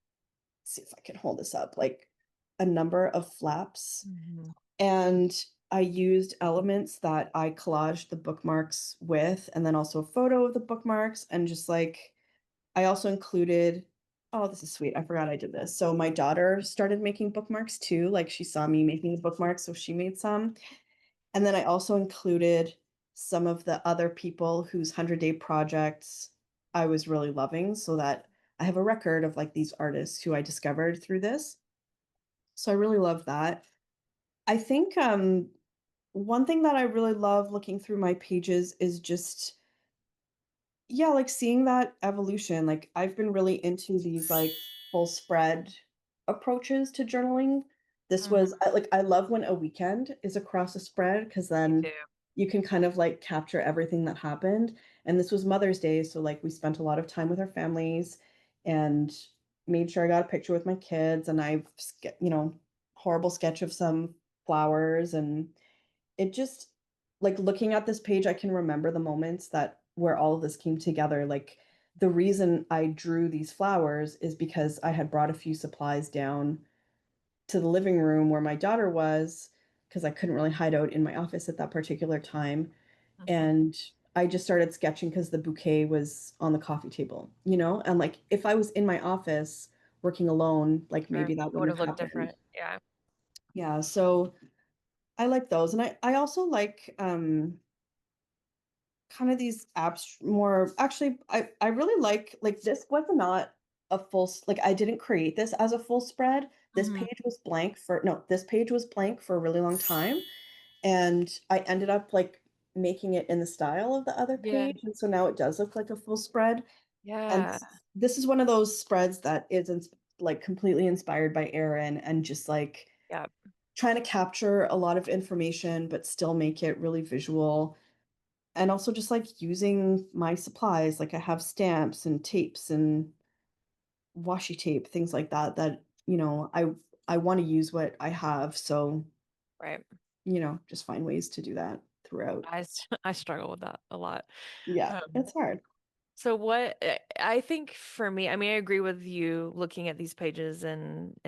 see if I can hold this up, like a number of flaps Mhm, and I used elements that I collaged the bookmarks with and then also a photo of the bookmarks and just like I also included oh, this is sweet. I forgot I did this. So my daughter started making bookmarks too. Like she saw me making the bookmarks, so she made some. And then I also included some of the other people whose 100-day projects I was really loving so that I have a record of like these artists who I discovered through this. So I really love that. I think one thing that I really love looking through my pages is just yeah, like seeing that evolution, like I've been really into these like full spread approaches to journaling. This was mhm. like I love when a weekend is across a spread because Me then too. you can kind of like capture everything that happened. And this was Mother's Day, so like we spent a lot of time with our families and made sure I got a picture with my kids and horrible sketch of some flowers and it just like looking at this page, I can remember the moments that where all of this came together. Like the reason I drew these flowers is because I had brought a few supplies down to the living room where my daughter was because I couldn't really hide out in my office at that particular time. Mhm. And I just started sketching because the bouquet was on the coffee table, you know? And like if I was in my office working alone, like Sure. maybe that It would wouldn't have have looked happened. different. Yeah. Yeah, so I like those. And I also like kind of these abs more actually I really like this was not a like I didn't create this as a full spread. This Mhm. page was blank for no, this page was blank for a really long time. And I ended up like making it in the style of the other Yeah. page. And so now it does look like a full spread. And Yeah. this is one of those spreads that is like completely inspired by Erin and just like Yeah. trying to capture a lot of information, but still make it really visual. And also just like using my supplies, like I have stamps and tapes and washi tape, things like that, that, I want to use what I have. So, Right. just find ways to do that throughout. I struggle with that a lot. Yeah, Um, it's hard. So what I think for me, I mean, I agree with you looking at these pages and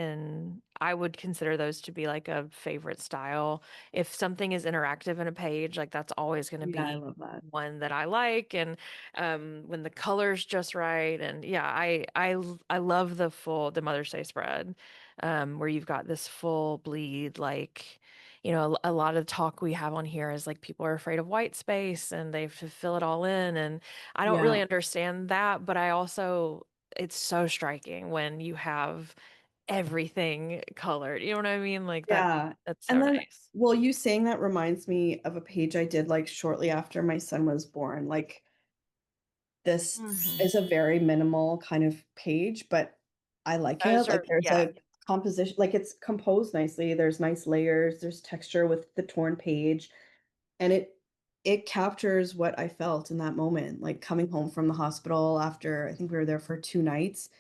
I would consider those to be like a favorite style. If something is interactive in a page, like that's always going to Yeah, I be love that. one that I like and when the color's just right and yeah, I love the Mother's Day spread where you've got this full bleed like a lot of talk we have on here is like people are afraid of white space and they have to fill it all in and I don't Yeah. really understand that, but I also, it's so striking when you have everything colored. You know what I mean? Like Yeah. that's so And then, nice. well, you saying that reminds me of a page I did like shortly after my son was born. Like this Hmm. is a very minimal kind of page, but I like it. Those Like are, there's yeah, a composition, like it's composed nicely. There's nice layers, there's texture with the torn page, and it captures what I felt in that moment, like coming home from the hospital after I think we were there for 2 nights,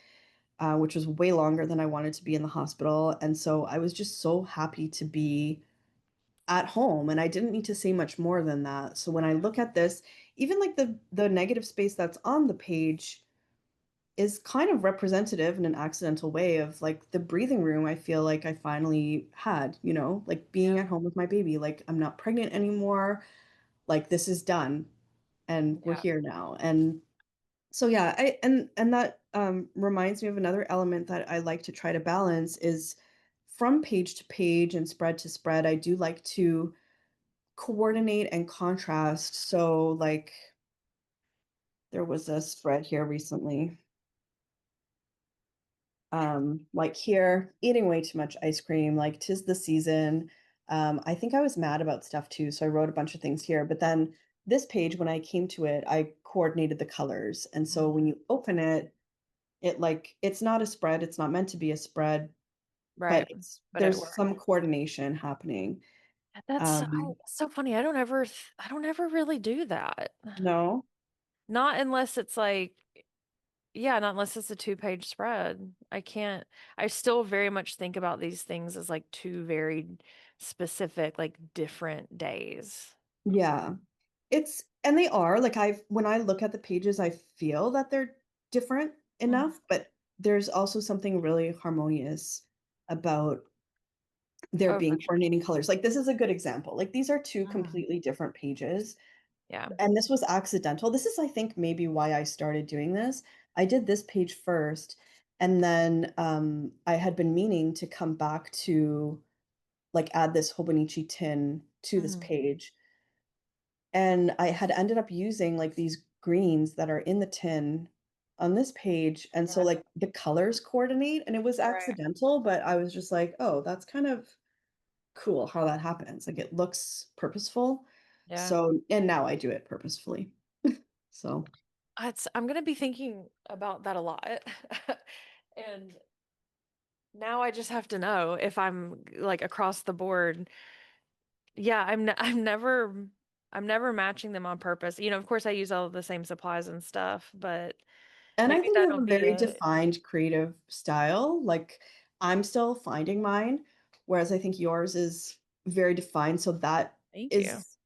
which was way longer than I wanted to be in the hospital. And so I was just so happy to be at home and I didn't need to say much more than that. So when I look at this, even like the negative space that's on the page is kind of representative in an accidental way of like the breathing room I feel like I finally had, like being yeah, at home with my baby, like I'm not pregnant anymore, like this is done and we're yeah. here now. And so yeah, and that reminds me of another element that I like to try to balance is from page to page and spread to spread, I do like to coordinate and contrast. So like there was a spread here recently. Like here, eating way too much ice cream, like 'tis the season. I think I was mad about stuff too, so I wrote a bunch of things here. But then this page, when I came to it, I coordinated the colors. And so when Mhm. you open it, it's not a spread, it's not meant to be a spread, but Right. But it there's works. some coordination happening. That's Um, so funny. I don't ever really do that. no? Not unless it's like, yeah, not unless it's a two-page spread. I still very much think about these things as like two very specific, like different days. Yeah. And they are, like, when I look at the pages, I feel that they're different Mhm. enough, but there's also something really harmonious about there Oh, for being sure. coordinating colors. Like, this is a good example. Like, these are 2 Mhm. completely different pages, Yeah. and this was accidental. This is, I think, maybe why I started doing this. I did this page first, and then, I had been meaning to come back to, like, add this Hobonichi tin to this Mhm. page. And I had ended up using, like, these greens that are in the tin on this page, and so, Yeah. like, the colors coordinate, and it was Right. accidental, but I was just like, "Oh, that's kind of cool how that happens." Like, it looks purposeful. Yeah. So and now I do it purposefully. So I'm gonna be thinking about that a lot. And now I just have to know if I'm like across the board. Yeah, I'm never matching them on purpose. Of course I use all of the same supplies and stuff, but and I maybe think you have that'll a be very it. defined creative style, like, I'm still finding mine, whereas I think yours is very defined, so that Thank you. is,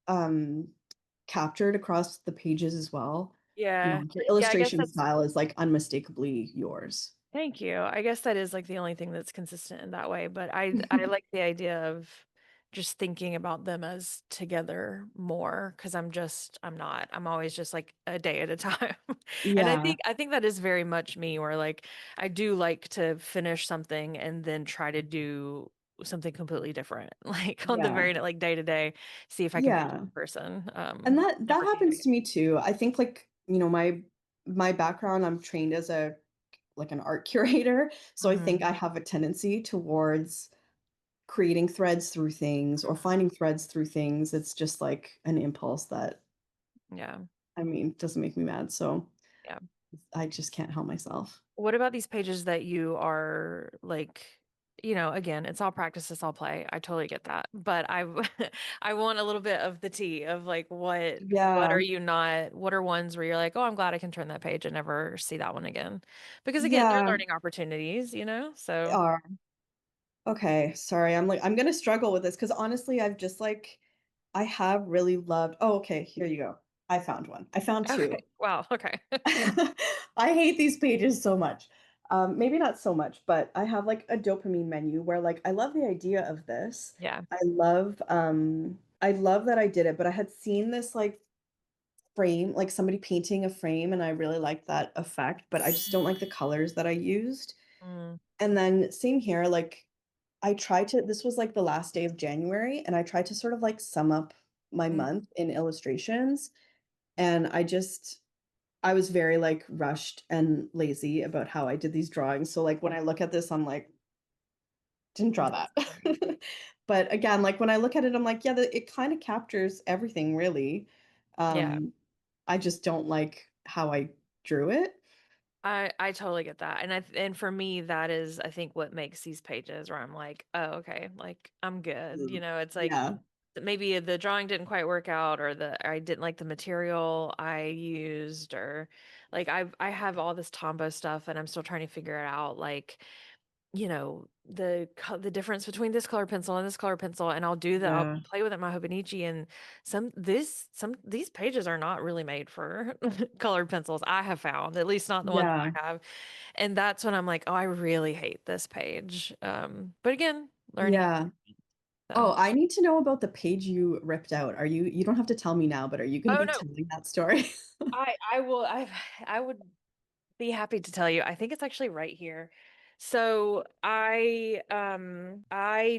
captured across the pages as well. Yeah. Like, your Yeah, I guess illustration that's style is, like, unmistakably yours. thank you. I guess that is like the only thing that's consistent in that way, but I like the idea of just thinking about them as together more because I'm not. I'm always just like a day at a time. And Yeah. I think that is very much me where like I do like to finish something and then try to do something completely different. Like on the Yeah. very like day to day, see if I can be a Yeah. different person. And that Never happens be to me too. I think like, my background, I'm trained as a like an art curator, so I think Mhm. I have a tendency towards creating threads through things or finding threads through things. It's just like an impulse that, Yeah. doesn't make me mad, so Yeah. I just can't help myself. What about these pages that you are like, again, it's all practice, it's all play. I totally get that. But I I want a little bit of the tea of like what are Yeah. you not what are ones where you're like, "Oh, I'm glad I can turn that page and never see that one again." Because again, they're Yeah. learning opportunities. So, Are. Okay, sorry, I'm gonna struggle with this because honestly, I've just like I have really loved oh, okay, here you go. I found one. I found okay. 2. Wow, okay. I hate these pages so much. Maybe not so much, but I have like a dopamine menu where like I love the idea of this. Yeah. I love that I did it, but I had seen this like frame, like somebody painting a frame and I really liked that effect, but I just don't like the colors that I used. Mm, And then same here, like I tried to this was like the last day of January and I tried to sort of like sum up my mm, month in illustrations and I was very, like, rushed and lazy about how I did these drawings, so, like, when I look at this, I'm like, "Didn't draw that's that." funny. But, again, like, when I look at it, I'm like, "Yeah, it kinda captures everything, really." Yeah. Um, I just don't like how I drew it. I totally get that, and and for me, that is, I think, what makes these pages where I'm like, "Oh, okay, like, I'm good," Mm. it's like, Yeah, maybe the drawing didn't quite work out or I didn't like the material I used or, like, I have all this Tombow stuff, and I'm still trying to figure it out, like, the difference between this color pencil and this color pencil, and I'll yeah, play with it in my Hobonichi, and some these pages are not really made for colored pencils, I have found, at least not the ones yeah, I have, and that's when I'm like, "Oh, I really hate this page." But again, learning yeah. so. Oh, I need to know about the page you ripped out. You don't have to tell me now, but are you gonna Oh, be no, telling that story? I will I would be happy to tell you. I think it's actually right here. So I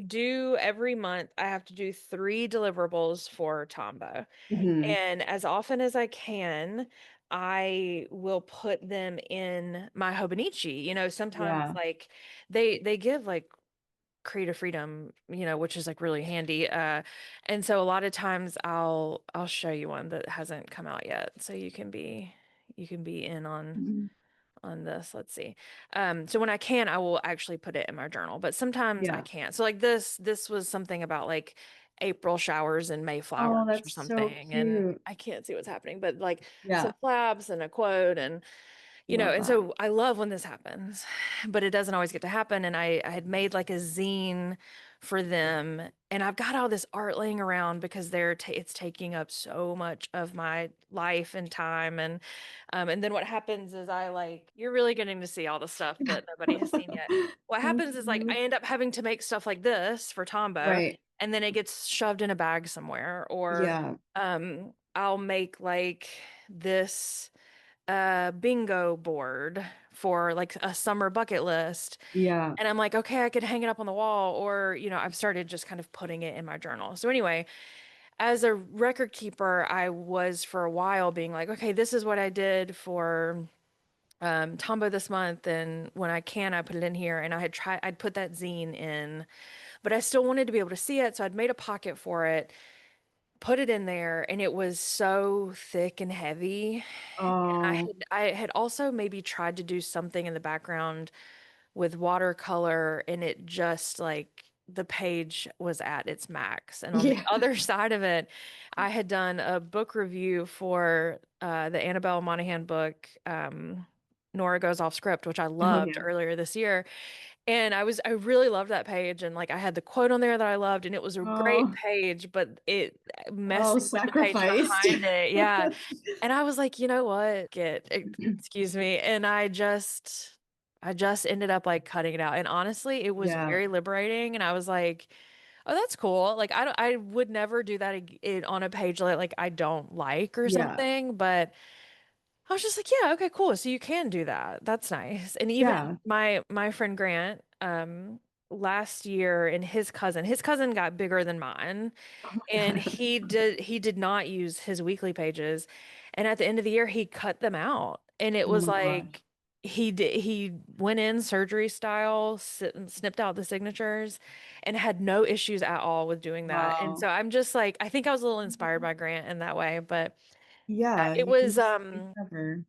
do every month I have to do 3 deliverables for Tombow. Mhm. And as often as I can, I will put them in my Hobonichi. Sometimes Yeah. like they give like creative freedom, which is like really handy. And so a lot of times I'll show you one that hasn't come out yet so you can be in Mhm. on this. Let's see. So when I can, I will actually put it in my journal, but sometimes I Yeah. can't. So like this was something about like April showers and May Oh, flowers or that's so something. And cute. I can't see what's happening, but like some Yeah, flaps and a quote and love and that. so I love when this happens, but it doesn't always get to happen. And I had made like a zine for them, and I've got all this art laying around because it's taking up so much of my life and time. And then what happens is you're really getting to see all the stuff that nobody has seen yet. What Thank happens is like I you. end up having to make stuff like this for Tombow, Right. and then it gets shoved in a bag somewhere, or Yeah, I'll make like this bingo board for like a summer bucket list. yeah. And I'm like, okay, I could hang it up on the wall, or, I've started just kind of putting it in my journal. So anyway, as a record keeper, I was for a while being like, okay, this is what I did for Tombow this month, and when I can, I put it in here. And I'd put that zine in, but I still wanted to be able to see it, so I'd made a pocket for it, put it in there, and it was so thick and heavy. And Oh, I had also maybe tried to do something in the background with watercolor, and it just like the page was at its max. And on the yeah. other side of it, I had done a book review for the Annabelle Monahan book, Nora Goes Off Script, which I Oh, loved yeah. earlier this year. And I really loved that page, and like I had the quote on there that I loved, and it was a great Oh, page, but it oh, messing with the page sacrificed. behind it, yeah. And I was like, you know what? Excuse me. And I just ended up like cutting it out. And honestly, it was Yeah, very liberating. And I was like, Oh, that's cool. Like I would never do that on a page that like I don't like or Yeah. something, but I was just like, yeah, okay, cool. So you can do that. That's nice. And even Yeah. my friend Grant, last year and his cousin got bigger than mine. Oh my And God. he did not use his weekly pages. And at the end of the year, he cut them out. And it Oh was my God. like he went in surgery style, snipped out the signatures, and had no issues at all with doing that. And Wow. so I'm just like, I think I was a little inspired by Grant in that way, but Yeah, it you can was just stay forever.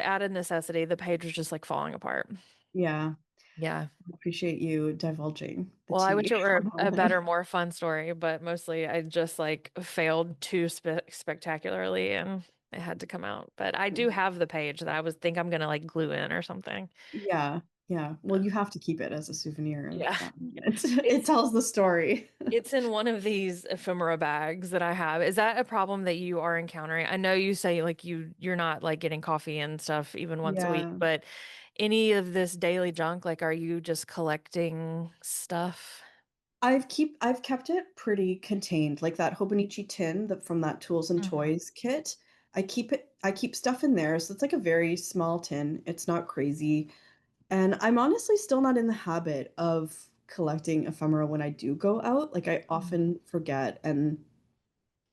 out of necessity. The page was just like falling apart. Yeah. Yeah. I appreciate you divulging the Well, I wish tea it were on a him. better, more fun story, but mostly I just like failed too spectacularly and it had to come out. But I do have the page that I was think I'm gonna like glue in or something. Yeah. Yeah. Well, you have to keep it as a souvenir of Yeah. that moment. It It's tells the story. it's in one of these ephemera bags that I have. Is that a problem that you are encountering? I know you say like you're not like getting coffee and stuff even once a week, Yeah. but any of this daily junk, like are you just collecting stuff? I've kept it pretty contained, like that Hobonichi tin that from that Tools and Hmm. Toys kit. I keep stuff in there, so it's like a very small tin. It's not crazy. And I'm honestly still not in the habit of collecting ephemera when I do go out. Like I Hmm. often forget, and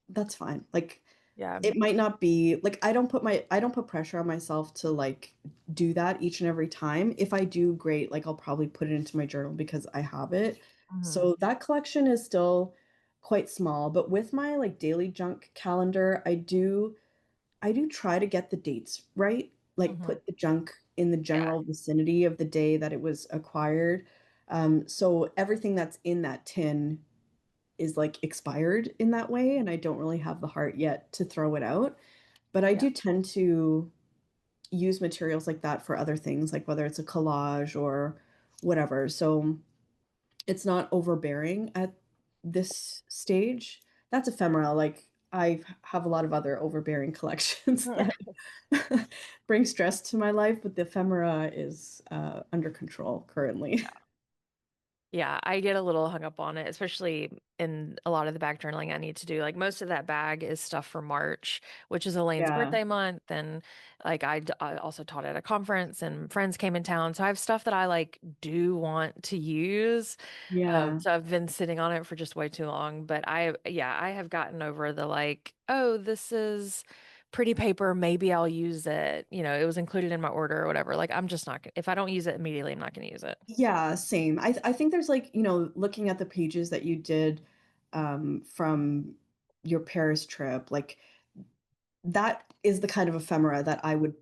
that's fine. Like Yeah. it might not be like I don't put pressure on myself to like do that each and every time. If I do, great. Like I'll probably put it into my journal because I have it. Hmm. So that collection is still quite small, but with my like daily junk calendar, I do try to get the dates right, like Hmm. put the junk in the Yeah. general vicinity of the day that it was acquired. So everything that's in that tin is like expired in that way, and I don't really have the heart yet to throw it out. But I Yeah. do tend to use materials like that for other things, like whether it's a collage or whatever. So it's not overbearing at this stage. That's ephemera. Like I have a lot of other overbearing collections that bring stress to my life, but the ephemera is under control currently. Yeah, I get a little hung up on it, especially in a lot of the back journaling I need to do. Like most of that bag is stuff for March, which is Elaine's Yeah, birthday month. And like I also taught at a conference and friends came in town. So I have stuff that I like do want to use. yeah. So I've been sitting on it for just way too long. But yeah, I have gotten over the like, oh, this is pretty paper. Maybe I'll use it. You know, it was included in my order or whatever. Like I'm just not, if I don't use it immediately, I'm not going to use it. Yeah, same. I think there's like, looking at the pages that you did from your Paris trip, like that is the kind of ephemera that I would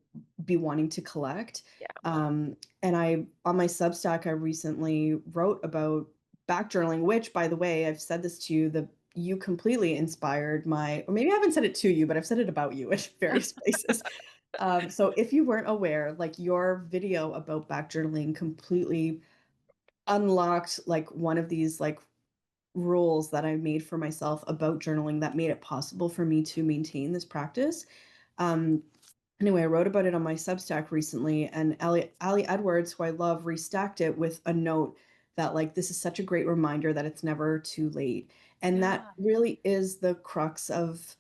be wanting to collect. Yeah. And I on my Substack, I recently wrote about back journaling, which by the way, I've said this to you, the you completely inspired my, or maybe I haven't said it to you, but I've said it about you at various places. So if you weren't aware, like your video about back journaling completely unlocked like one of these like rules that I made for myself about journaling that made it possible for me to maintain this practice. Um, anyway, I wrote about it on my Substack recently, and Ali Edwards, who I love, restacked it with a note that like this is such a great reminder that it's never too late. And that Yeah. really is the crux of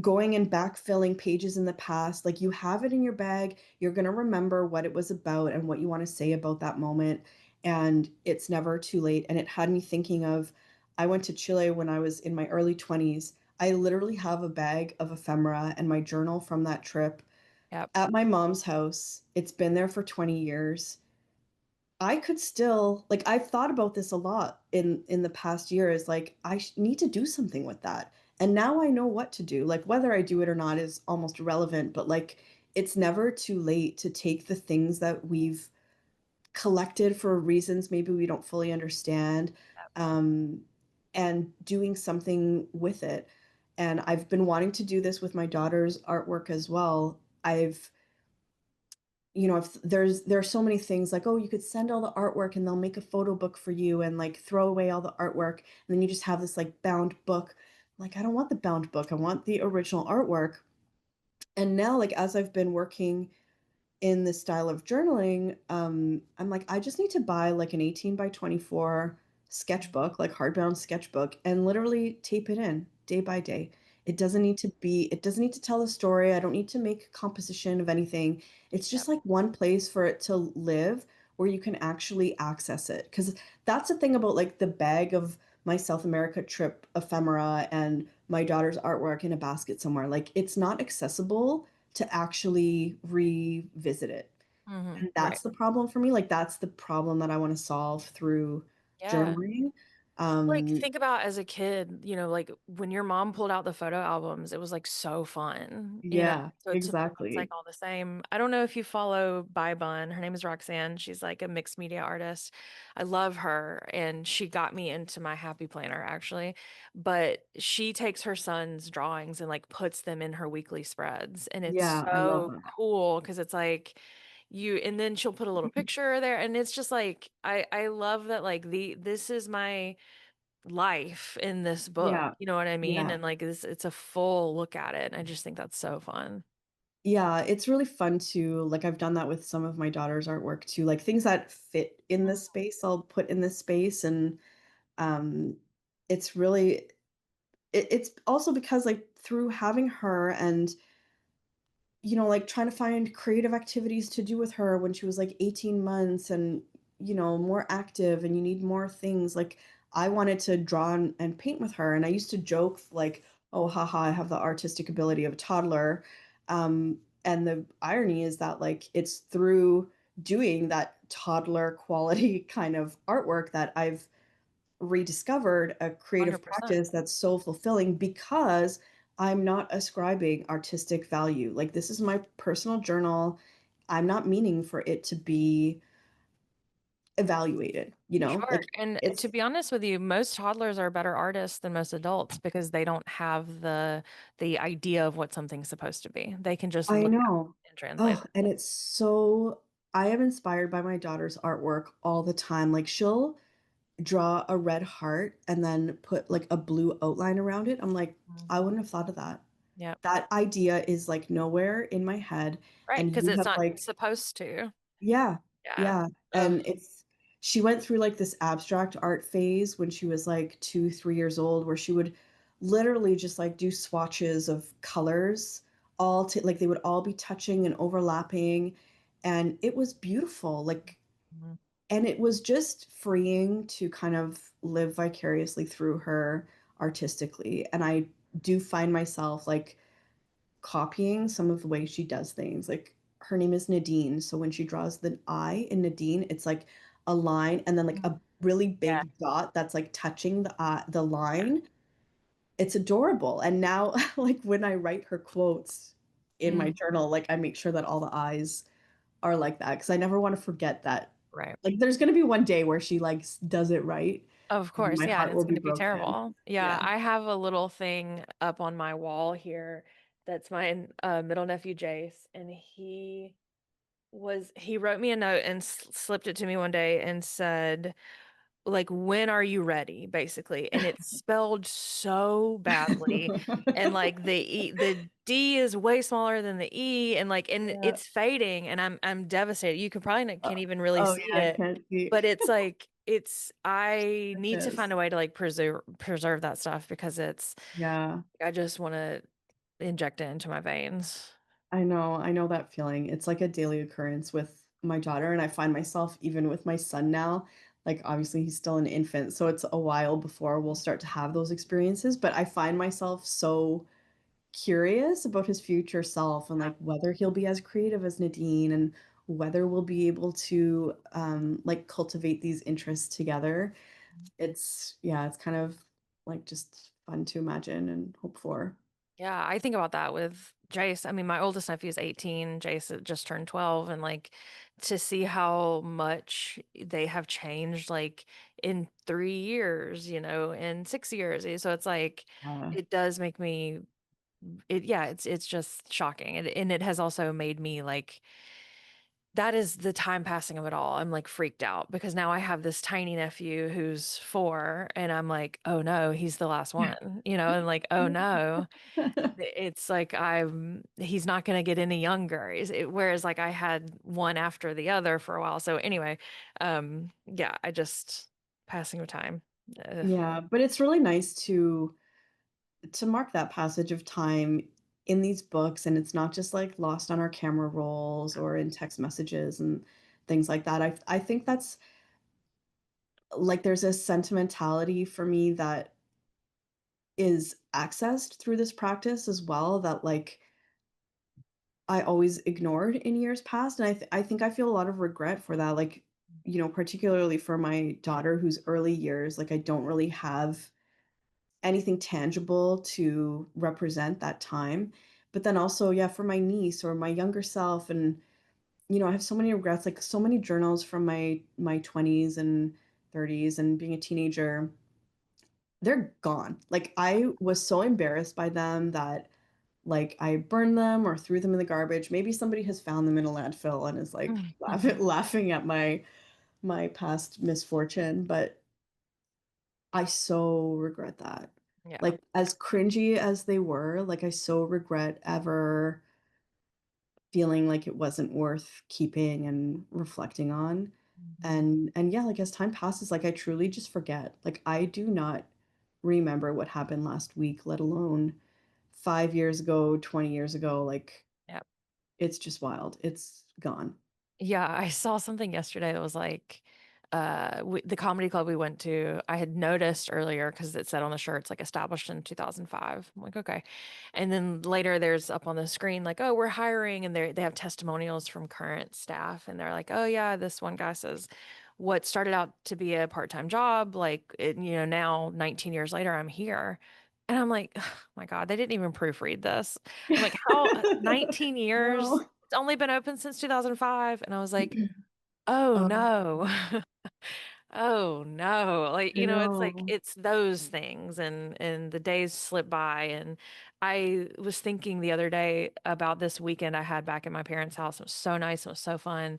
going and backfilling pages in the past. Like you have it in your bag, you're going to remember what it was about and what you want to say about that moment. And it's never too late. And it had me thinking of I went to Chile when I was in my early 20s. I literally have a bag of ephemera and my journal from that trip Yep. at my mom's house. It's been there for 20 years. I could still like I've thought about this a lot in the past year is like need to do something with that. And now I know what to do. Like whether I do it or not is almost irrelevant, but like it's never too late to take the things that we've collected for reasons maybe we don't fully understand um and doing something with it. And I've been wanting to do this with my daughter's artwork as well. I've if there are so many things like, oh, you could send all the artwork and they'll make a photo book for you and like throw away all the artwork. And then you just have this like bound book. Like, I don't want the bound book. I want the original artwork. And now, like, as I've been working in this style of journaling, I'm like, I just need to buy like an 18 by 24 sketchbook, like hardbound sketchbook, and literally tape it in day by day. It doesn't need to tell a story. I don't need to make a composition of anything. It's Yep. just like one place for it to live where you can actually access it. Because that's the thing about like the bag of my South America trip ephemera and my daughter's artwork in a basket somewhere. Like it's not accessible to actually revisit it. And Right. that's the problem for me. Like that's the problem that I want to solve through Yeah. journaling. Like, Um, think about as a kid, like when your mom pulled out the photo albums, it was like so fun. yeah, So to me, it's like exactly. all the same. I don't know if you follow Bye Bun. Her name is Roxanne. She's like a mixed media artist. I love her, and she got me into my Happy Planner actually. But she takes her son's drawings and like puts them in her weekly spreads, and it's Yeah, I love so that. cool because it's like and then she'll put a little picture there, and it's just like I love that like this is my life in this book. Yeah, You know what I mean? yeah. And like it's a full look at it. And I just think that's so fun. Yeah, it's really fun to like I've done that with some of my daughter's artwork too. Like things that fit in this space, I'll put in this space and um it's really it's also because like through having her and like trying to find creative activities to do with her when she was like 18 months and, more active and you need more things. Like I wanted to draw and paint with her. And I used to joke like, oh, haha, I have the artistic ability of a toddler. And the irony is that like it's through doing that toddler quality kind of artwork that I've rediscovered a creative 100%. practice that's so fulfilling because I'm not ascribing artistic value. Like this is my personal journal. I'm not meaning for it to be evaluated, Sure. Like And to it's be honest with you, most toddlers are better artists than most adults because they don't have the idea of what something's supposed to be. They can just I look at know. it and translate Oh, it. and it's so I am inspired by my daughter's artwork all the time. Like she'll draw a red heart and then put like a blue outline around it. I'm like, I Mhm. wouldn't have thought of that. Yep. That idea is like nowhere in my head. Right. And Because you it's have not like supposed to. yeah, Yeah. yeah, Ugh. and she went through, like, this abstract art phase when she was, like, 2, 3 years old, where she would literally just, like, do swatches of colors like, they would all be touching and overlapping, and it was beautiful, like Mhm. and it was just freeing to kind of live vicariously through her artistically, and I do find myself, like, copying some of the way she does things. Like her name is Nadine, so when she draws the I in Nadine, it's like a line and then like a really Yeah. big dot that's like touching the Yeah. line. It's adorable. And now like when I write her quotes in my Mm, journal, like I make sure that all the I's are like that because I never want to forget that. right. Like there's gonna be one day where she like does it right Of and course, my yeah, and heart it's will going be to be broken. terrible. Yeah, Yeah. I have a little thing up on my wall here that's my middle nephew Jace, and he wrote me a note and slipped it to me one day and said, like, when are you ready, basically, and it's spelled so badly, and like the D is way smaller than the E, and like and Yeah. it's fading, and I'm devastated. You can probably can't even really Oh see yeah, I it, can't see. but it's like I need to find Goodness. a way to like preserve that stuff because Yeah. I just want to inject it into my veins. I know that feeling. It's like a daily occurrence with my daughter, and I find myself even with my son now, like obviously he's still an infant, so it's a while before we'll start to have those experiences, but I find myself so curious about his future self and like whether he'll be as creative as Nadine and whether we'll be able to like cultivate these interests together. Yeah, it's kind of like just fun to imagine and hope for. Yeah, I think about that with Jace. I mean, my oldest nephew is 18. Jace just turned 12. And like to see how much they have changed, like in 3 years, in 6 years. So it's like, Uh, it does make me, yeah, it's just shocking. And it has also made me like, that is the time passing of it all. I'm like freaked out because now I have this tiny nephew who's 4, and I'm like, oh no, he's the last one, and like, oh no. It's like he's not going to get any younger. Whereas like I had one after the other for a while. So anyway, yeah, I just passing of time. Ugh. Yeah, but it's really nice to mark that passage of time in these books, and it's not just, like, lost on our camera rolls or in text messages and things like that. I think that's like, there's a sentimentality for me that is accessed through this practice as well that, like, I always ignored in years past, and I think I feel a lot of regret for that, like, particularly for my daughter whose early years, like, I don't really have anything tangible to represent that time. But then also, yeah, for my niece or my younger self, and I have so many regrets, like so many journals from my 20s and 30s and being a teenager, they're gone. Like I was so embarrassed by them that like I burned them or threw them in the garbage. Maybe somebody has found them in a landfill and is like laughing at my past misfortune, but I so regret that. Yeah. Like, as cringy as they were, like, I so regret ever feeling like it wasn't worth keeping and reflecting on. Mhm. And yeah, like, as time passes, like, I truly just forget. Like, I do not remember what happened last week, let alone 5 years ago, 20 years ago, like, Yeah. it's just wild. It's gone. Yeah, I saw something yesterday that was like, the comedy club we went to, I had noticed earlier because it said on the shirt, it's like established in 2005. I'm like, okay. And then later there's up on the screen, like, oh, we're hiring. And they have testimonials from current staff. And they're like, oh, yeah, this one guy says, what started out to be a part-time job, like, now 19 years later, I'm here. And I'm like, oh my God, they didn't even proofread this. I'm like, how 19 years? No. It's only been open since 2005. And I was like, oh Um, no. Oh no. Like, I it's like know. it's those things and the days slip by and I was thinking the other day about this weekend I had back at my parents' house. It was so nice. It was so fun.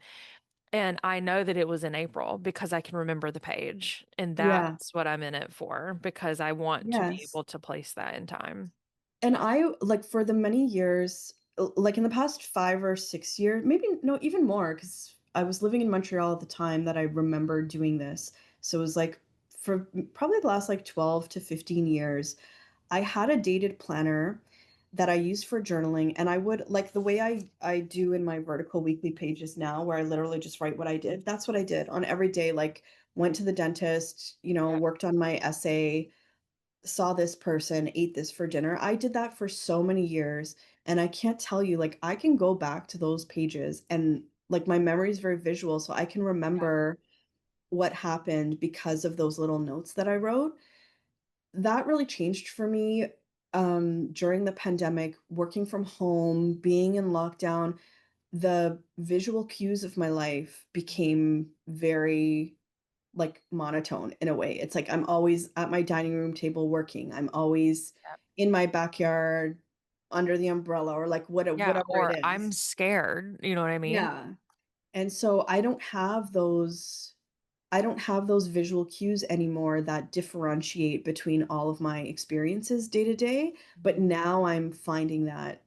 And I know that it was in April because I can remember the page. And Yeah. that's what I'm in it for because I want to be Yes. able to place that in time. And I like for the many years, like in the past 5 or 6 years, maybe no, even more, because I was living in Montreal at the time that I remember doing this. So it was like for probably the last like 12 to 15 years, I had a dated planner that I used for journaling, and I would like the way I do in my vertical weekly pages now, where I literally just write what I did. That's what I did on every day. Like went to the dentist, Yeah. worked on my essay, saw this person, ate this for dinner. I did that for so many years, and I can't tell you, like, I can go back to those pages and, like, my memory is very visual, so I can remember what happened because of those little notes that I wrote. That really changed for me, during the pandemic, working from home, being in lockdown. The visual cues of my life became very like, monotone in a way. It's like I'm always at my dining room table working. I'm always Yeah. in my backyard under the umbrella or, like, Yeah. whatever it Or I'm is. scared. You know what I mean? Yeah, and so I don't have those visual cues anymore that differentiate between all of my experiences day to day, but Mhm. now I'm finding that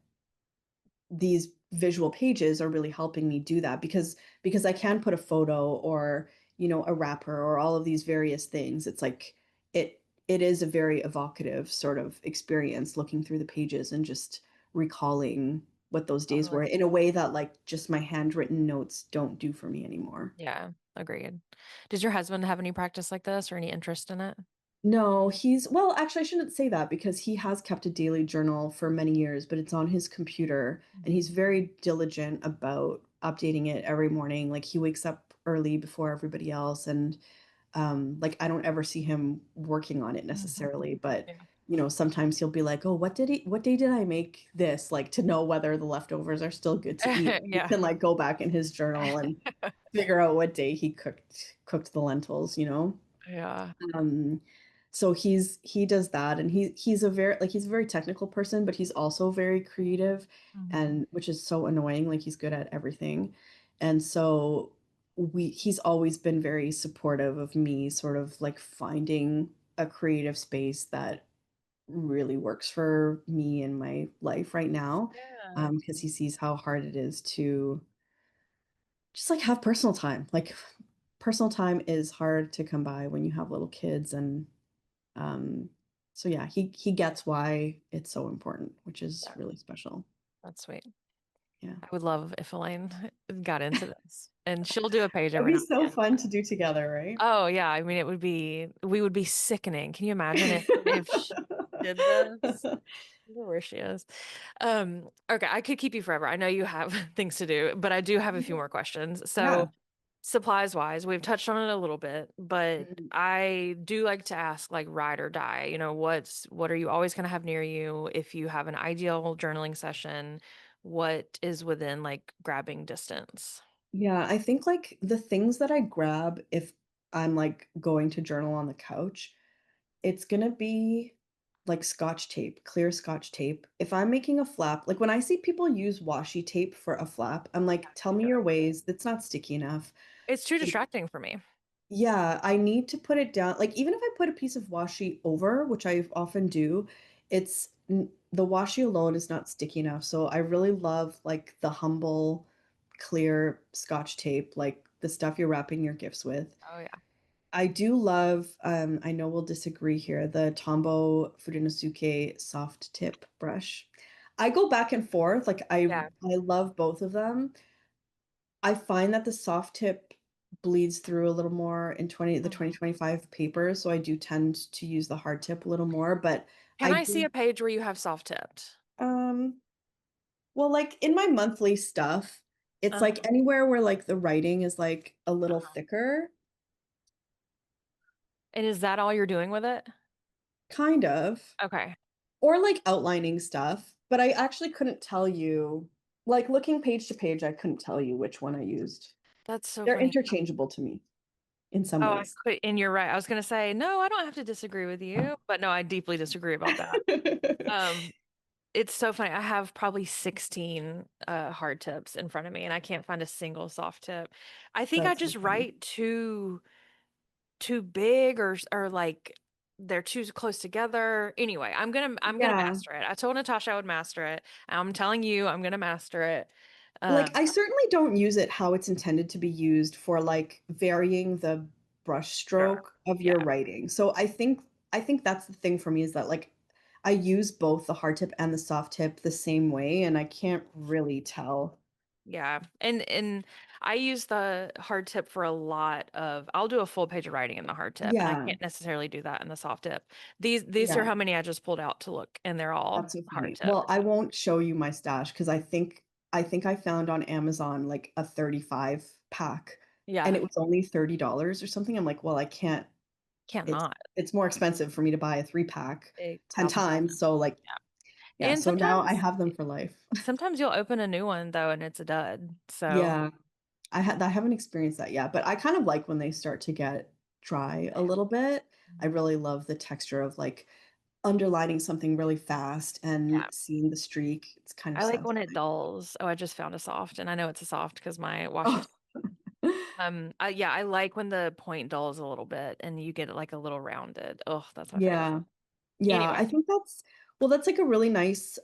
these visual pages are really helping me do that because I can put a photo or, a wrapper or all of these various things. It's like it is a very evocative sort of experience looking through the pages and just recalling what those days were Totally. in a way that like just my handwritten notes don't do for me anymore. Yeah, agreed. Does your husband have any practice like this or any interest in it? No, well, actually, I shouldn't say that because he has kept a daily journal for many years, but it's on his computer and he's Mhm. very diligent about updating it every morning. Like he wakes up early before everybody else and like I don't ever see him working on it necessarily, but Yeah. sometimes he'll be like, "Oh, what day did I make this?" Like to know whether the leftovers are still good to eat. He Yeah. can like go back in his journal and figure out what day he cooked the lentils. Yeah. Um, so he does that and he's a very technical person, but he's also very creative Mhm. and which is so annoying, like he's good at everything. And so he's always been very supportive of me sort of like finding a creative space that really works for me in my life right now. Yeah. Because he sees how hard it is to just like have personal time. Like personal time is hard to come by when you have little kids and um so yeah, he gets why it's so important, which is Yeah, really special. that's sweet. Yeah. I would love if Elaine got into this, and she'll do a page It'd every be now so and again. fun to do together, right? Oh yeah, I mean, we would be sickening. Can you imagine if she did this? Where she is. Okay, I could keep you forever. I know you have things to do, but I do have a few more questions. So, Yeah. supplies wise, we've touched on it a little bit, but Mhm. I do like to ask like ride or die. What are you always going to have near you? If you have an ideal journaling session, what is within like grabbing distance? Yeah, I think like the things that I grab if I'm like going to journal on the couch, it's gonna be like scotch tape, clear scotch tape. If I'm making a flap, like when I see people use washi tape for a flap, I'm like, tell me your ways. That's not sticky enough. It's too It, distracting for me. yeah, I need to put it down. Like even if I put a piece of washi over, which I often do, the washi alone is not sticky enough. So I really love like the humble, clear scotch tape, like the stuff you're wrapping your gifts with. Oh yeah. I do love, I know we'll disagree here, the Tombow Fudenosuke soft tip brush. I go back and forth, like Yeah. I love both of them. I find that the soft tip bleeds through a little more in 2025 papers, so I do tend to use the hard tip a little more, but Can I I see do a page where you have soft tipped? um well like in my monthly stuff, it's Uh-huh. like anywhere where like the writing is like a little Uh-huh. thicker, And is that all you're doing with it? kind of. Okay. Or like outlining stuff, but I actually couldn't tell you, like looking page to page, I couldn't tell you which one I used. That's so They're funny. interchangeable to me in some Oh, I ways. could, and you're right. I was gonna say, no, I don't have to disagree with you, but no, I deeply disagree about that. Um, it's so funny. I have probably 16 hard tips in front of me, and I can't find a single soft tip. I think I That's so just funny. write too big or like they're too close together. Anyway, I'm gonna Yeah. master it. I told Natasha I would master it. I'm telling you, I'm gonna master it. Like Um, I certainly don't use it how it's intended to be used for like varying the brush sure. stroke of your Yeah. writing. So I think that's the thing for me is that like I use both the hard tip and the soft tip the same way and I can't really tell. Yeah. And I use the hard tip for a lot of I'll do a full page of writing in the hard tip and I Yeah. can't necessarily do that in the soft tip. These are Yeah. how many I just pulled out to look and they're all That's so hard funny. tip. Well, I won't show you my stash because I think I found on Amazon like a 35 pack and Yeah. it was only $30 or something. I'm like, well, I can't Can't not. it's more expensive for me to buy a 3 pack A 10 thousand times. percent. So like, Yeah. yeah, And so now I have them for life. sometimes you'll open a new one though and it's a dud. So Yeah. I haven't experienced that yet, but I kind of like when they start to get dry a little bit. I really love the texture of like underlining something really fast and yeah. seeing the streak. It's kind of I like when it satisfying. dulls. Oh, I just found a soft and I know it's a soft because my washi Oh. tape. Yeah, I like when the point dulls a little bit and you get it like a little rounded. Oh, that's my favorite. Yeah. Yeah, Anyway, I think that's well, that's like a really nice,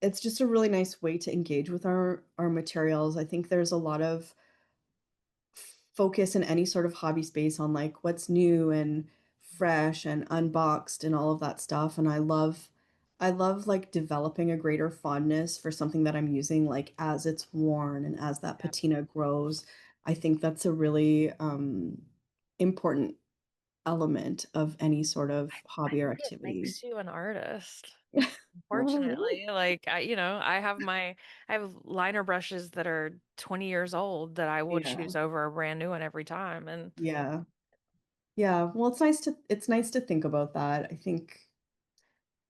it's just a really nice way to engage with our materials. I think there's a lot of focus in any sort of hobby space on like what's new and fresh and unboxed and all of that stuff. And I love like developing a greater fondness for something that I'm using like as it's worn and as that yeah. patina grows. I think that's a really important element of any sort of I hobby or think it activity. makes you an artist. Oh, really? Unfortunately, I have liner brushes that are 20 years old that I will Yeah. choose over a brand new one every time. And Yeah. Yeah. Well, it's nice to think about that. I think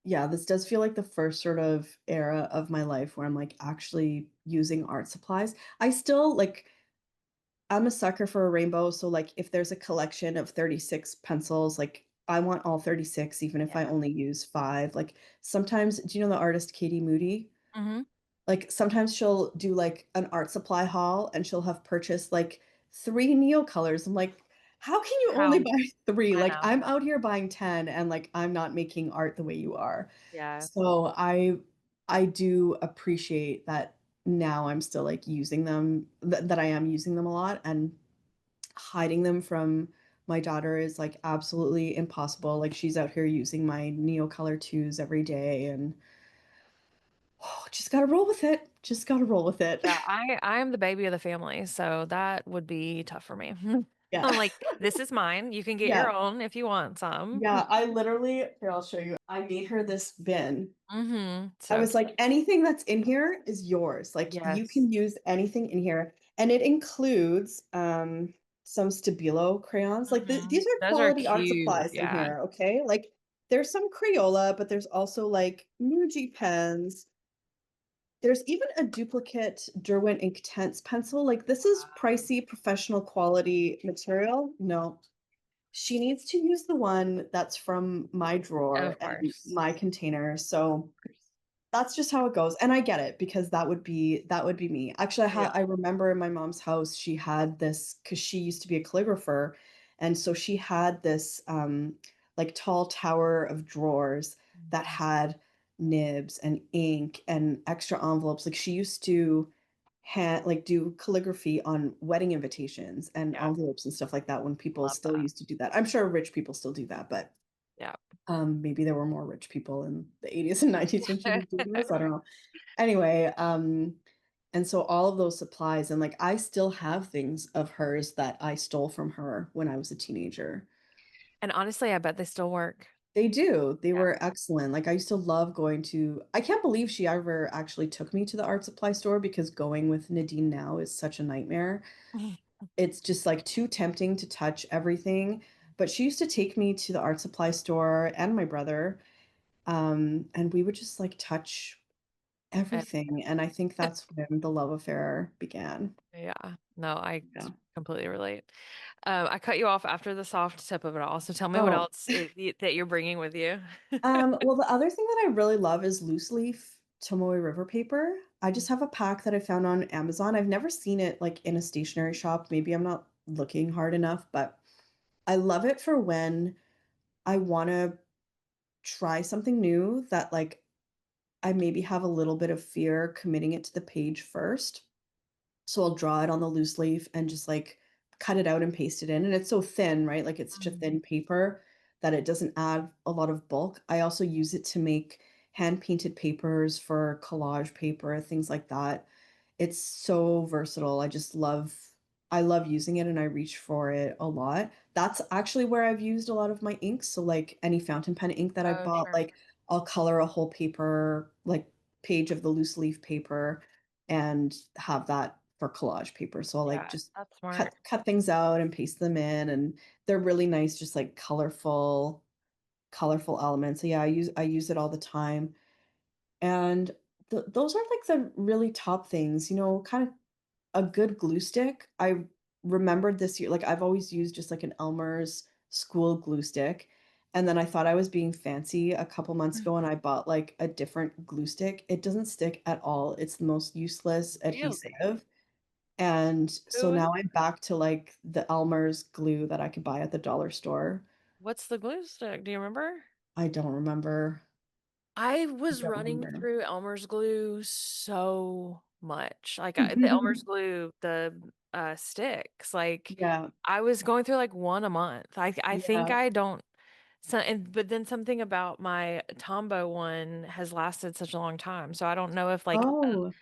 yeah, this does feel like the first sort of era of my life where I'm like actually using art supplies. I still like I'm a sucker for a rainbow, so like if there's a collection of 36 pencils, like I want all 36 even if I yeah. only use 5. Like sometimes do you know the artist Katie Moody? Hmm. Like sometimes she'll do like an art supply haul and she'll have purchased like 3 Neo colors. I'm like, how can you only How buy 3? I Like know. I'm out here buying 10 and like I'm not making art the way you are. Yeah. So I do appreciate that now I'm still like using them that I am using them a lot and hiding them from my daughter is like absolutely impossible. Like she's out here using my Neocolor 2s every day and just gotta roll with it. Just gotta roll with it. Yeah, I am the baby of the family, so that would be tough for me. Yeah. I'm like, "This is mine. You can get your Yeah. own if you want some." Yeah. I literally, here, I'll show you. I made her this bin. Mhm. I So was like, cute. anything that's in here is yours. Like you Yes. can use anything in here. And it includes some Stabilo crayons. Like Mhm. these are Those are quality art cute. supplies in Yeah. here, okay? Like there's some Crayola, but there's also like Muji pens. There's even a duplicate Derwent Inktense pencil. Like this is Wow. pricey professional quality material. No, she needs to use the one that's from my drawer Of and course. my container. So that's just how it goes, and I get it because that would be me. Actually, Yeah. I remember in my mom's house, she had this because she used to be a calligrapher, and so she had this, like, tall tower of drawers that Mhm. had nibs and ink and extra envelopes. Like, she used to do calligraphy on wedding invitations and Yeah. envelopes and stuff like that when people Love still that. used to do that. I'm sure rich people still do that, but Yeah. maybe there were more rich people in the 80s and 90s when she was doing this, I don't know. Anyway, and so all of those supplies and, like, I still have things of hers that I stole from her when I was a teenager. And honestly, I bet they still work. They do, they Yeah. were excellent, like, I used to love going to I can't believe she ever actually took me to the art supply store because going with Nadine now is such a nightmare. It's just, like, too tempting to touch everything, but she used to take me to the art supply store and my brother, and we would just, like, touch Uh, everything, and I think that's when the love affair began. yeah. No, I Yeah. completely relate. I cut you off after the soft tip of it all, so tell me what Oh, else that you're bringing with you. well, the other thing that I really love is loose leaf Tomoe River paper. I just have a pack that I found on Amazon. I've never seen it, like, in a stationery shop. Maybe I'm not looking hard enough, but I love it for when I wanna try something new that, like, I maybe have a little bit of fear committing it to the page first. So I'll draw it on the loose leaf and just, like, cut it out and paste it in, and it's so thin, right? Like, it's such a Mhm. thin paper that it doesn't add a lot of bulk. I also use it to make hand painted papers for collage paper, things like that. It's so versatile. I love using it and I reach for it a lot. That's actually where I've used a lot of my inks. So, like, any fountain pen ink that I Oh, bought, sure. like, I'll color a whole paper, like, page of the loose leaf paper and have that for collage paper. So I'll, like, Yeah, just that's cut smart. cut things out and paste them in, and they're really nice, just, like, colorful elements. So yeah, I use it all the time. And those are, like, the really top things, kind of a good glue stick. I remembered this year, like, I've always used just, like, an Elmer's school glue stick, and then I thought I was being fancy a couple months Mm. ago, and I bought, like, a different glue stick. It doesn't stick at all. It's the most useless Really? adhesive, and so Who is now I'm back to, like, the Elmer's glue that I could buy at the dollar store. what's the glue stick? Do you remember? I don't remember. I I was don't running remember. through Elmer's glue so much. Like the Elmer's glue, the sticks. Like Yeah, I was going through like one a month. I think yeah. I don't so and but then something about my Tombow one has lasted such a long time. So I don't know if like Oh,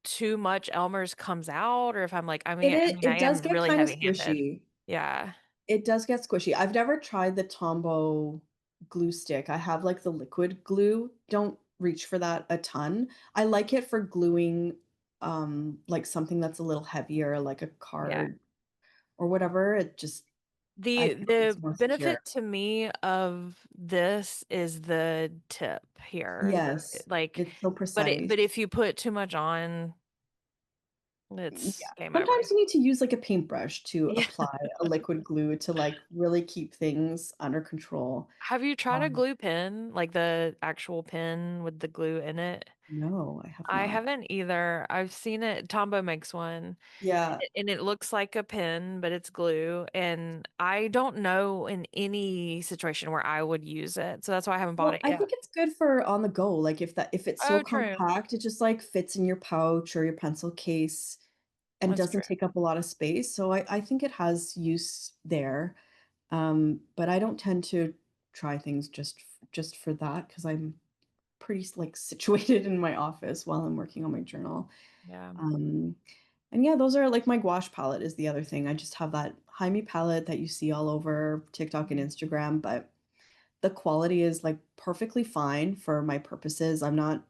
too much Elmer's comes out or if I'm like it I is mean I it does am get really kinda heavy-handed. squishy. Yeah. It does get squishy. I've never tried the Tombow glue stick. I have, like, the liquid glue. Don't reach for that a ton. I like it for gluing, like, something that's a little heavier, like a Yeah. card or whatever. I think The it's more secure. benefit to me of this is the tip here. Yes, Like, it's so precise. but if you put too much on, Yeah. it's game over. Sometimes you need to use, like, a paintbrush to Yeah. apply a liquid glue to, like, really keep things under control. Have you tried a Um, glue pen, like the actual pen with the glue in it? no, I have I not. haven't either. I've seen it. Tombow makes one, Yeah. and it looks like a pen, but it's glue. And I don't know in any situation where I would use it, so that's why I haven't bought Well, it I yet. think it's good for on the go, like, if it's so Oh, true. compact, it just, like, fits in your pouch or your pencil case. and That's doesn't true. take up a lot of space. So I think it has use there. But I don't tend to try things just for that because I'm pretty like situated in my office while I'm working on my journal. Yeah. Um, and yeah, those are like my gouache palette is the other thing. I just have that Jaime palette that you see all over TikTok and Mhm. Instagram, but the quality is like perfectly fine for my purposes. I'm not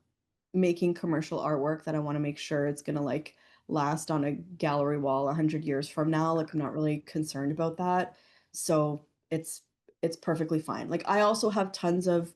making commercial artwork that I want to make sure it's going to like last on a gallery wall 100 years from now. Like I'm not really concerned about that. So it's perfectly fine. Like I also have tons of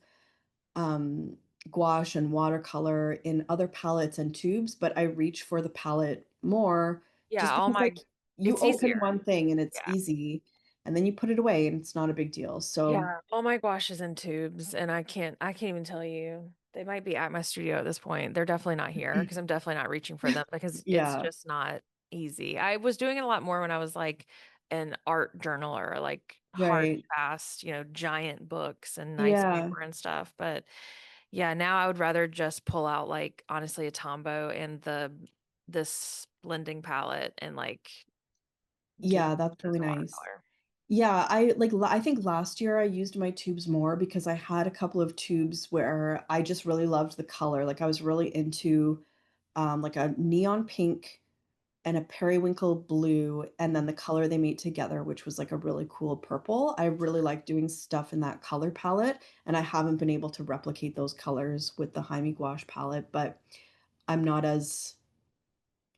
um gouache and watercolor in other palettes and tubes, but I reach for the palette more Yeah, just all because my like you it's open easier. one thing and it's Yeah. easy and then you put it away and it's not a big deal. So Yeah, all my gouache is in tubes, and I can't even tell you. They might be at my studio at this point. They're definitely not here because I'm definitely not reaching for them because it's yeah, just not easy. I was doing it a lot more when I was like an art journaler, like hard, right. fast, giant books and nice Yeah. paper and stuff. But yeah, now I would rather just pull out like honestly a Tombow and this blending palette and like do Yeah, that's as really a nice. watercolor. Yeah, I think last year I used my tubes more because I had a couple of tubes where I just really loved the color. Like I was really into like a neon pink and a periwinkle blue and then the color they made together, which was like a really cool purple. I really like doing stuff in that color palette, and I haven't been able to replicate those colors with the Jaime gouache palette, but I'm not as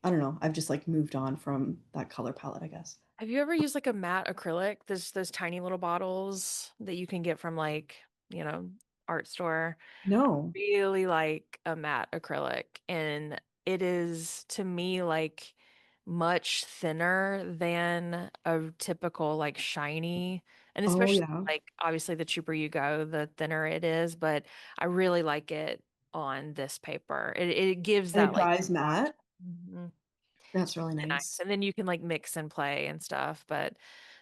I don't know, I've just like moved on from that color palette, I guess. Have you ever used like a matte acrylic? There's those tiny little bottles that you can get from like, you know, art store. No. Really like a matte acrylic. And it is to me like much thinner than a typical like shiny. And Oh especially yeah. like obviously the cheaper you go, the thinner it is. But I really like it on this paper. It gives And that it like dries gloss. matte. Mhm. That's really Really nice. nice. And then you can like mix and play and stuff, but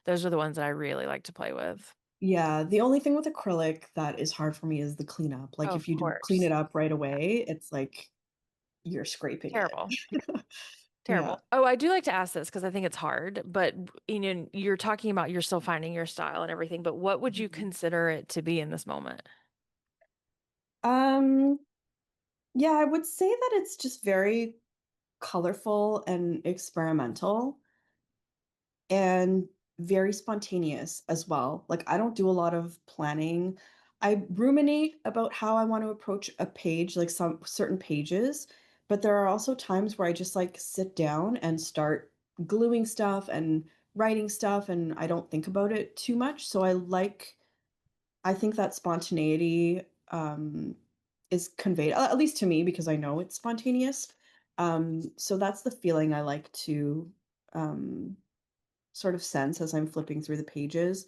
those are the ones that I really like to play with. Yeah, the only thing with acrylic that is hard for me is the cleanup. Like if Of you don't clean it course. up right Yeah. away, it's like you're scraping it. Terrible. Yeah. Terrible. Oh, I do like to ask this because I think it's hard, but you're talking about you're still finding your style and everything, but what would you Mhm. consider it to be in this moment? Um, yeah, I would say that it's just very colorful and experimental. And very spontaneous as well. Like, I don't do a lot of planning. I ruminate about how I want to approach a page, like some certain pages, but there are also times where I just like sit down and start gluing stuff and writing stuff, and I don't think about it too much. So I think that spontaneity is conveyed, at least to me, because I know it's spontaneous. So that's the feeling I like to um, sort of sense as I'm flipping through the pages.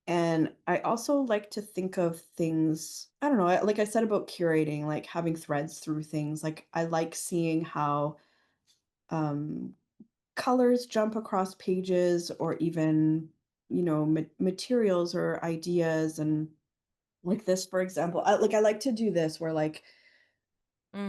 And I also like to think of things, I don't know, like I said about curating, like having threads through things. Like I like seeing how um, colors jump across pages or even, materials or ideas. And like this, for example, I like to do this where like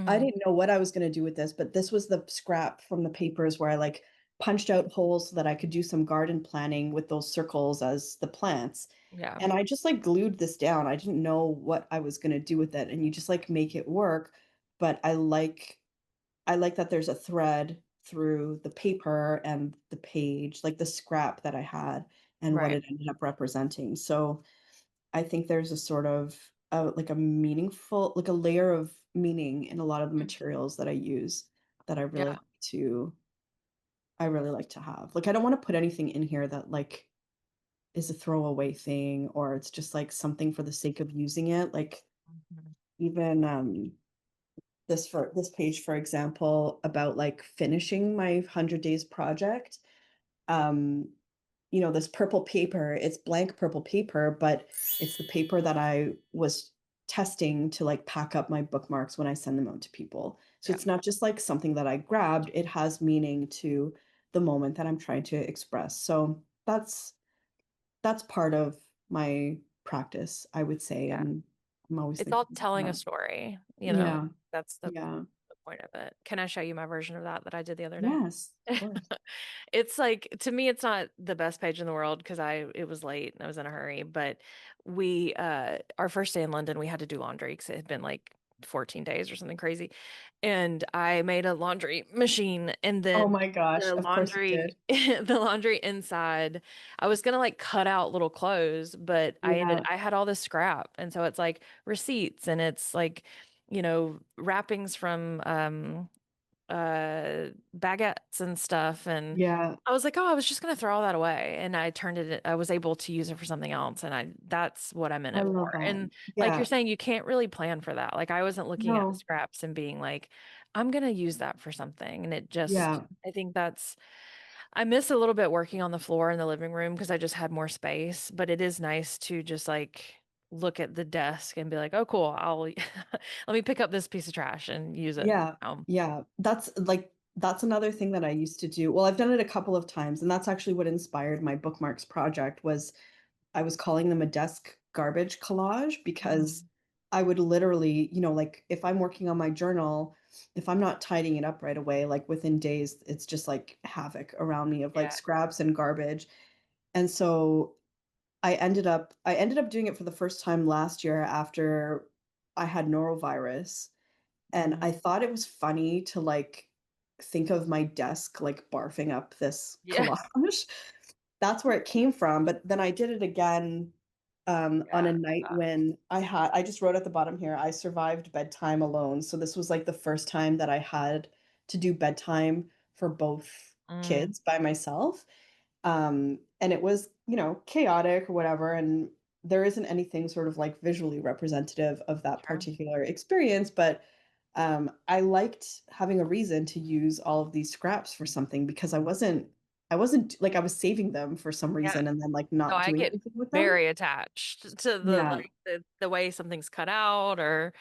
I Hmm. didn't know what I was gonna do with this, but this was the scrap from the papers where I, like, punched out holes so that I could do some garden planning with those circles as the plants, Yeah. and I just, like, glued this down. I didn't know what I was gonna do with it, and you just, like, make it work, but I like that there's a thread through the paper and the page, like, the scrap that I had and what Right. it ended up representing, so I think there's a sort of, like a meaningful like a layer of meaning in a lot of the Mm. materials that I use that Yeah. I really like to have. Like, I don't wanna put anything in here that, like, is a throwaway thing or it's just, like, something for the sake of using it. Like, Mhm. even, this page, for example, about, like, finishing my 100 days project, um this purple paper, it's blank purple paper, but it's the paper that I was testing to like pack up my bookmarks when I send them out to people. So Yeah. it's not just like something that I grabbed, it has meaning to the moment that I'm trying to express. So that's part of my practice, I would say, Yeah. and I'm always It's all thinking telling a about that. story, Yeah. That's the Yeah. point of it. Can I show you my version of that I did the other day? Yes, of course. It's like, to me, it's not the best page in the world because it was late and I was in a hurry. But our first day in London, we had to do laundry because it had been like 14 days or something crazy. And I made a laundry machine, and Oh then my gosh, the of course you laundry, did. the laundry inside, I was gonna like cut out little clothes, but Yeah, I had all this scrap. And so it's like receipts, and it's like, wrappings from baguettes and stuff. And yeah, I was like, oh, I was just gonna throw all that away. And I was able to use it for something else. And that's what I'm in I it love for. that. And like you're Yeah, saying, you can't really plan for that. Like I wasn't looking at the no, scraps and being like, I'm gonna use that for something. And yeah, I think I miss a little bit working on the floor in the living room because I just had more space, but it is nice to just like look at the desk and be like, oh, cool, I'll let me pick up this piece of trash and use it. yeah, yeah. That's another thing that I used to do. Well, I've done it a couple of times, and that's actually what inspired my bookmarks project was I was calling them a desk garbage collage because Mhm. I would literally, like if I'm working on my journal, if I'm not tidying it up right away, like within days, it's just like havoc around me of like Yeah. scraps and garbage. And so I ended up doing it for the first time last year after I had norovirus. And Mhm. I thought it was funny to like think of my desk like barfing up this Yeah. collage. That's where it came from, but then I did it again, on Yeah. a night when I just wrote at the bottom here, "I survived bedtime alone." So this was, like, the first time that I had to do bedtime for both Mm, kids by myself, and it was, chaotic or whatever, and there isn't anything sort of, like, visually representative of that sure. particular experience, but, I liked having a reason to use all of these scraps for something because I wasn't like, I was saving them for some Yeah. reason and then, like, No, not I doing get anything with them. very attached to Yeah. the way something's cut out, or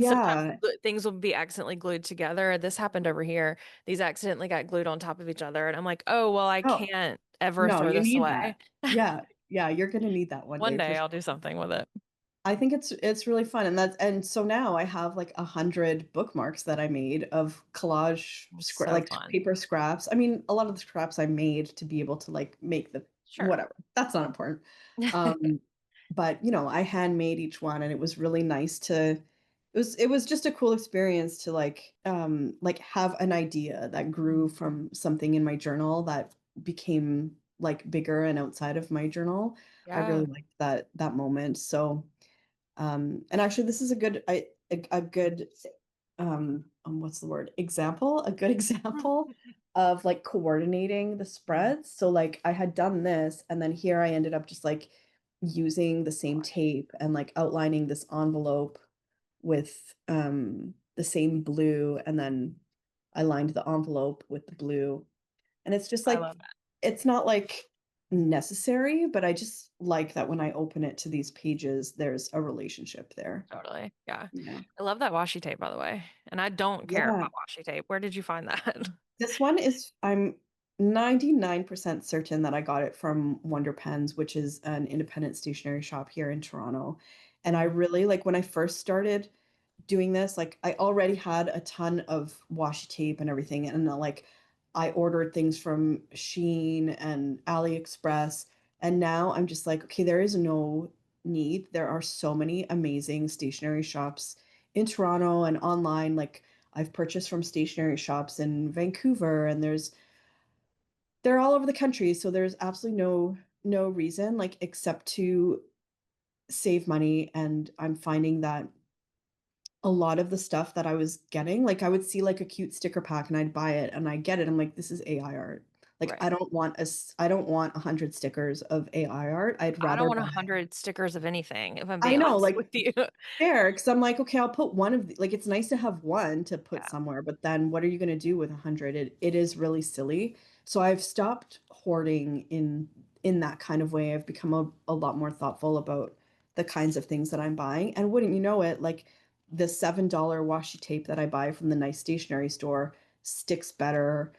sometimes Yeah. things will be accidentally glued together. This happened over here. These accidentally got glued on top of each other, and I'm like, oh, well, I Oh, can't ever no, throw you this need away. that. Yeah. Yeah, you're gonna need that one One day for day I'll do sure. something with it. I think it's really fun, and so now I have, like, 100 bookmarks that I made of collage So like, fun. paper scraps. I mean, a lot of the scraps I made to be able to, like, make the Sure. whatever. That's not important. Um, but, I handmade each one, and it was really nice to it was just a cool experience to, like, have an idea that grew from something in my journal that became, like, bigger and outside of my journal. I really Yeah. liked that moment, so and actually this is a good what's the word? Example? A good example of like coordinating the Mm. spreads. So like I had done this and then here I ended up just like using the same tape and like outlining this envelope with the same blue and then I lined the envelope with the blue. And it's just I like love that. it's not like necessary, but I just like that when I open it to these pages, there's a relationship there. Totally. Yeah. Yeah. I love that washi tape, by the way. And I don't care Yeah. about washi tape. Where did you find that? This one is I'm 99% certain that I got it from Wonder Pens, which is an independent stationery shop here in Toronto. And I Mm, really like when I first started doing this, like I already had a ton of washi tape and everything, and like I ordered things from Shein and AliExpress, and now I'm just like, okay, there is no need. There are so many amazing stationery shops in Toronto and online. Like I've purchased from stationery shops in Vancouver, and they're all over the country, so there's absolutely no reason like except to save money, and I'm finding that a lot of the stuff that I was getting, like, I would see, like, a cute sticker pack, and I'd buy it, and I get it, I'm like, "This is AI art." Like, right. I don't want 100 stickers of AI art, I'd I don't rather want buy 100 stickers of anything, if I'm I being know, honest like, with you. fair, because 'cause I'm like, "Okay, I'll put one of the" like, it's nice to have one to put Yeah. somewhere, but then what are you gonna do with 100? It is really silly. So I've stopped hoarding in that kind of way. I've become a lot more thoughtful about the kinds of things that I'm buying, and wouldn't you know it, like, the $7 washi tape that I buy from the nice stationery store sticks better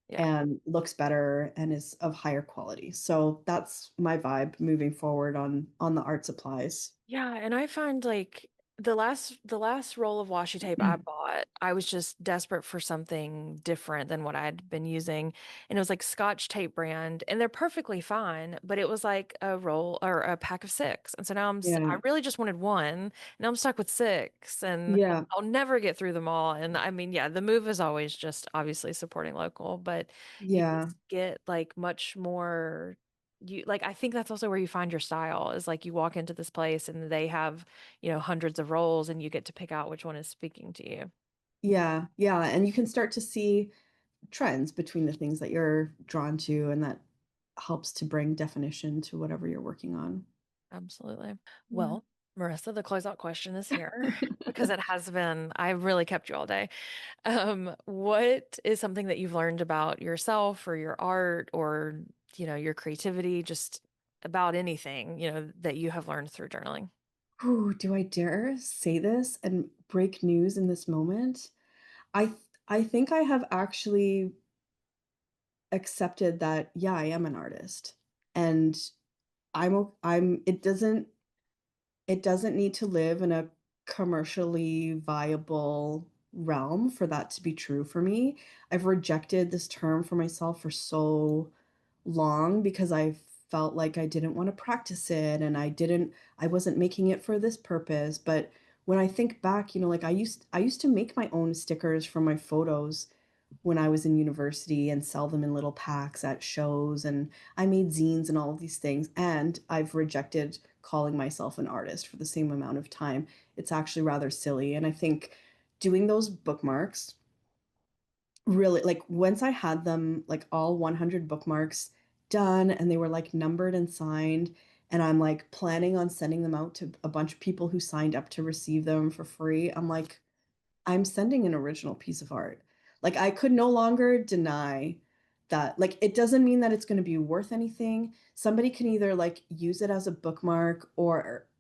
Yeah. and looks better and is of higher quality. So that's my vibe moving forward on the art supplies. Yeah, and I find like The last roll of washi tape I bought, I was just desperate for something different than what I'd been using. And it was like Scotch Tape brand, and they're perfectly fine, but it was like a roll or a pack of six. And so now I Yeah. really just wanted one. Now I'm stuck with six, and Yeah. I'll never get through them all. And I mean, yeah, the move is always just obviously supporting local, but you Yeah. just get like much more. You like, I think that's also where you find your style is like you walk into this place and they have, hundreds of roles and you get to pick out which one is speaking to you. Yeah. Yeah. And you can start to see trends between the things that you're drawn to, and that helps to bring definition to whatever you're working on. Absolutely. Yeah. Well, Marissa, the closeout question is here because it has been, I really kept you all day. What is something that you've learned about yourself or your art or, your creativity, just about anything, that you have learned through journaling? Ooh, do I dare say this and break news in this moment? I think I have actually accepted that, yeah, I am an artist. And I'm it doesn't need to live in a commercially viable realm for that to be true for me. I've rejected this term for myself for so long because I felt like I didn't want to practice it, and I wasn't making it for this purpose. But when I think back, like I used to make my own stickers for my photos when I was in university and sell them in little packs at shows, and I made zines and all of these things, and I've rejected calling myself an artist for the same amount of time. It's actually rather silly, and I think doing those bookmarks really, like, once I had them, like, all 100 bookmarks done and they were, like, numbered and signed, and I'm, like, planning on sending them out to a bunch of people who signed up to receive them for free, I'm like, I'm sending an original piece of art. Like, I could no longer deny that. Like, it doesn't mean that it's gonna be worth anything. Somebody can either, like, use it as a bookmark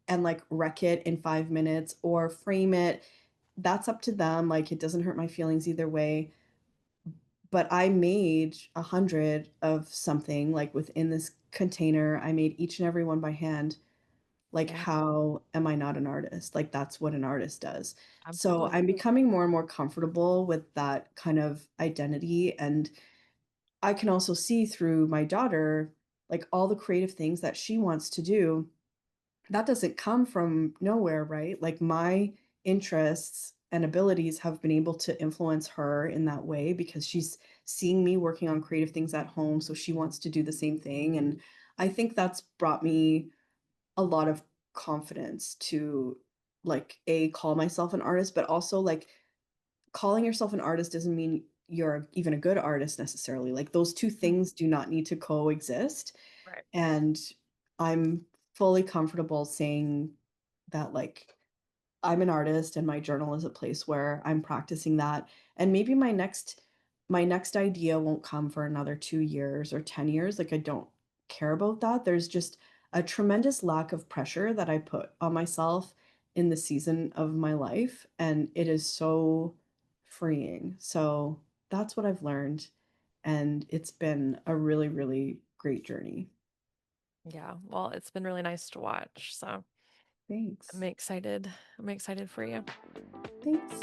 and, like, wreck it in 5 minutes or frame it. That's up to them, like, it doesn't hurt my feelings either way. But I made 100 of something, like, within this container. I made each and every one by hand. Like, Yeah, how am I not an artist? Like, that's what an artist does. So, absolutely. I'm becoming more and more comfortable with that kind of identity, and I can also see through my daughter, like, all the creative things that she wants to do, that doesn't come from nowhere, right? Like, my interests and abilities have been able to influence her in that way because she's seeing me working on creative things at home, so she wants to do the same thing, and I think that's brought me a lot of confidence to, like, A, call myself an artist, but also, like, calling yourself an artist doesn't mean you're even a good artist necessarily. Like, those 2 Mm. things do not need to coexist, Right. and I'm fully comfortable saying that, like, I'm an artist and my journal is a place where I'm practicing that. And maybe my next idea won't come for another 2 years or 10 years. Like, I don't care about that. There's just a tremendous lack of pressure that I put on myself in the season of my life, and it is so freeing. So that's what I've learned, and it's been a really, really great journey. Yeah. Well, it's been really nice to watch. So I'm Thanks. excited. I'm excited for you. Thanks.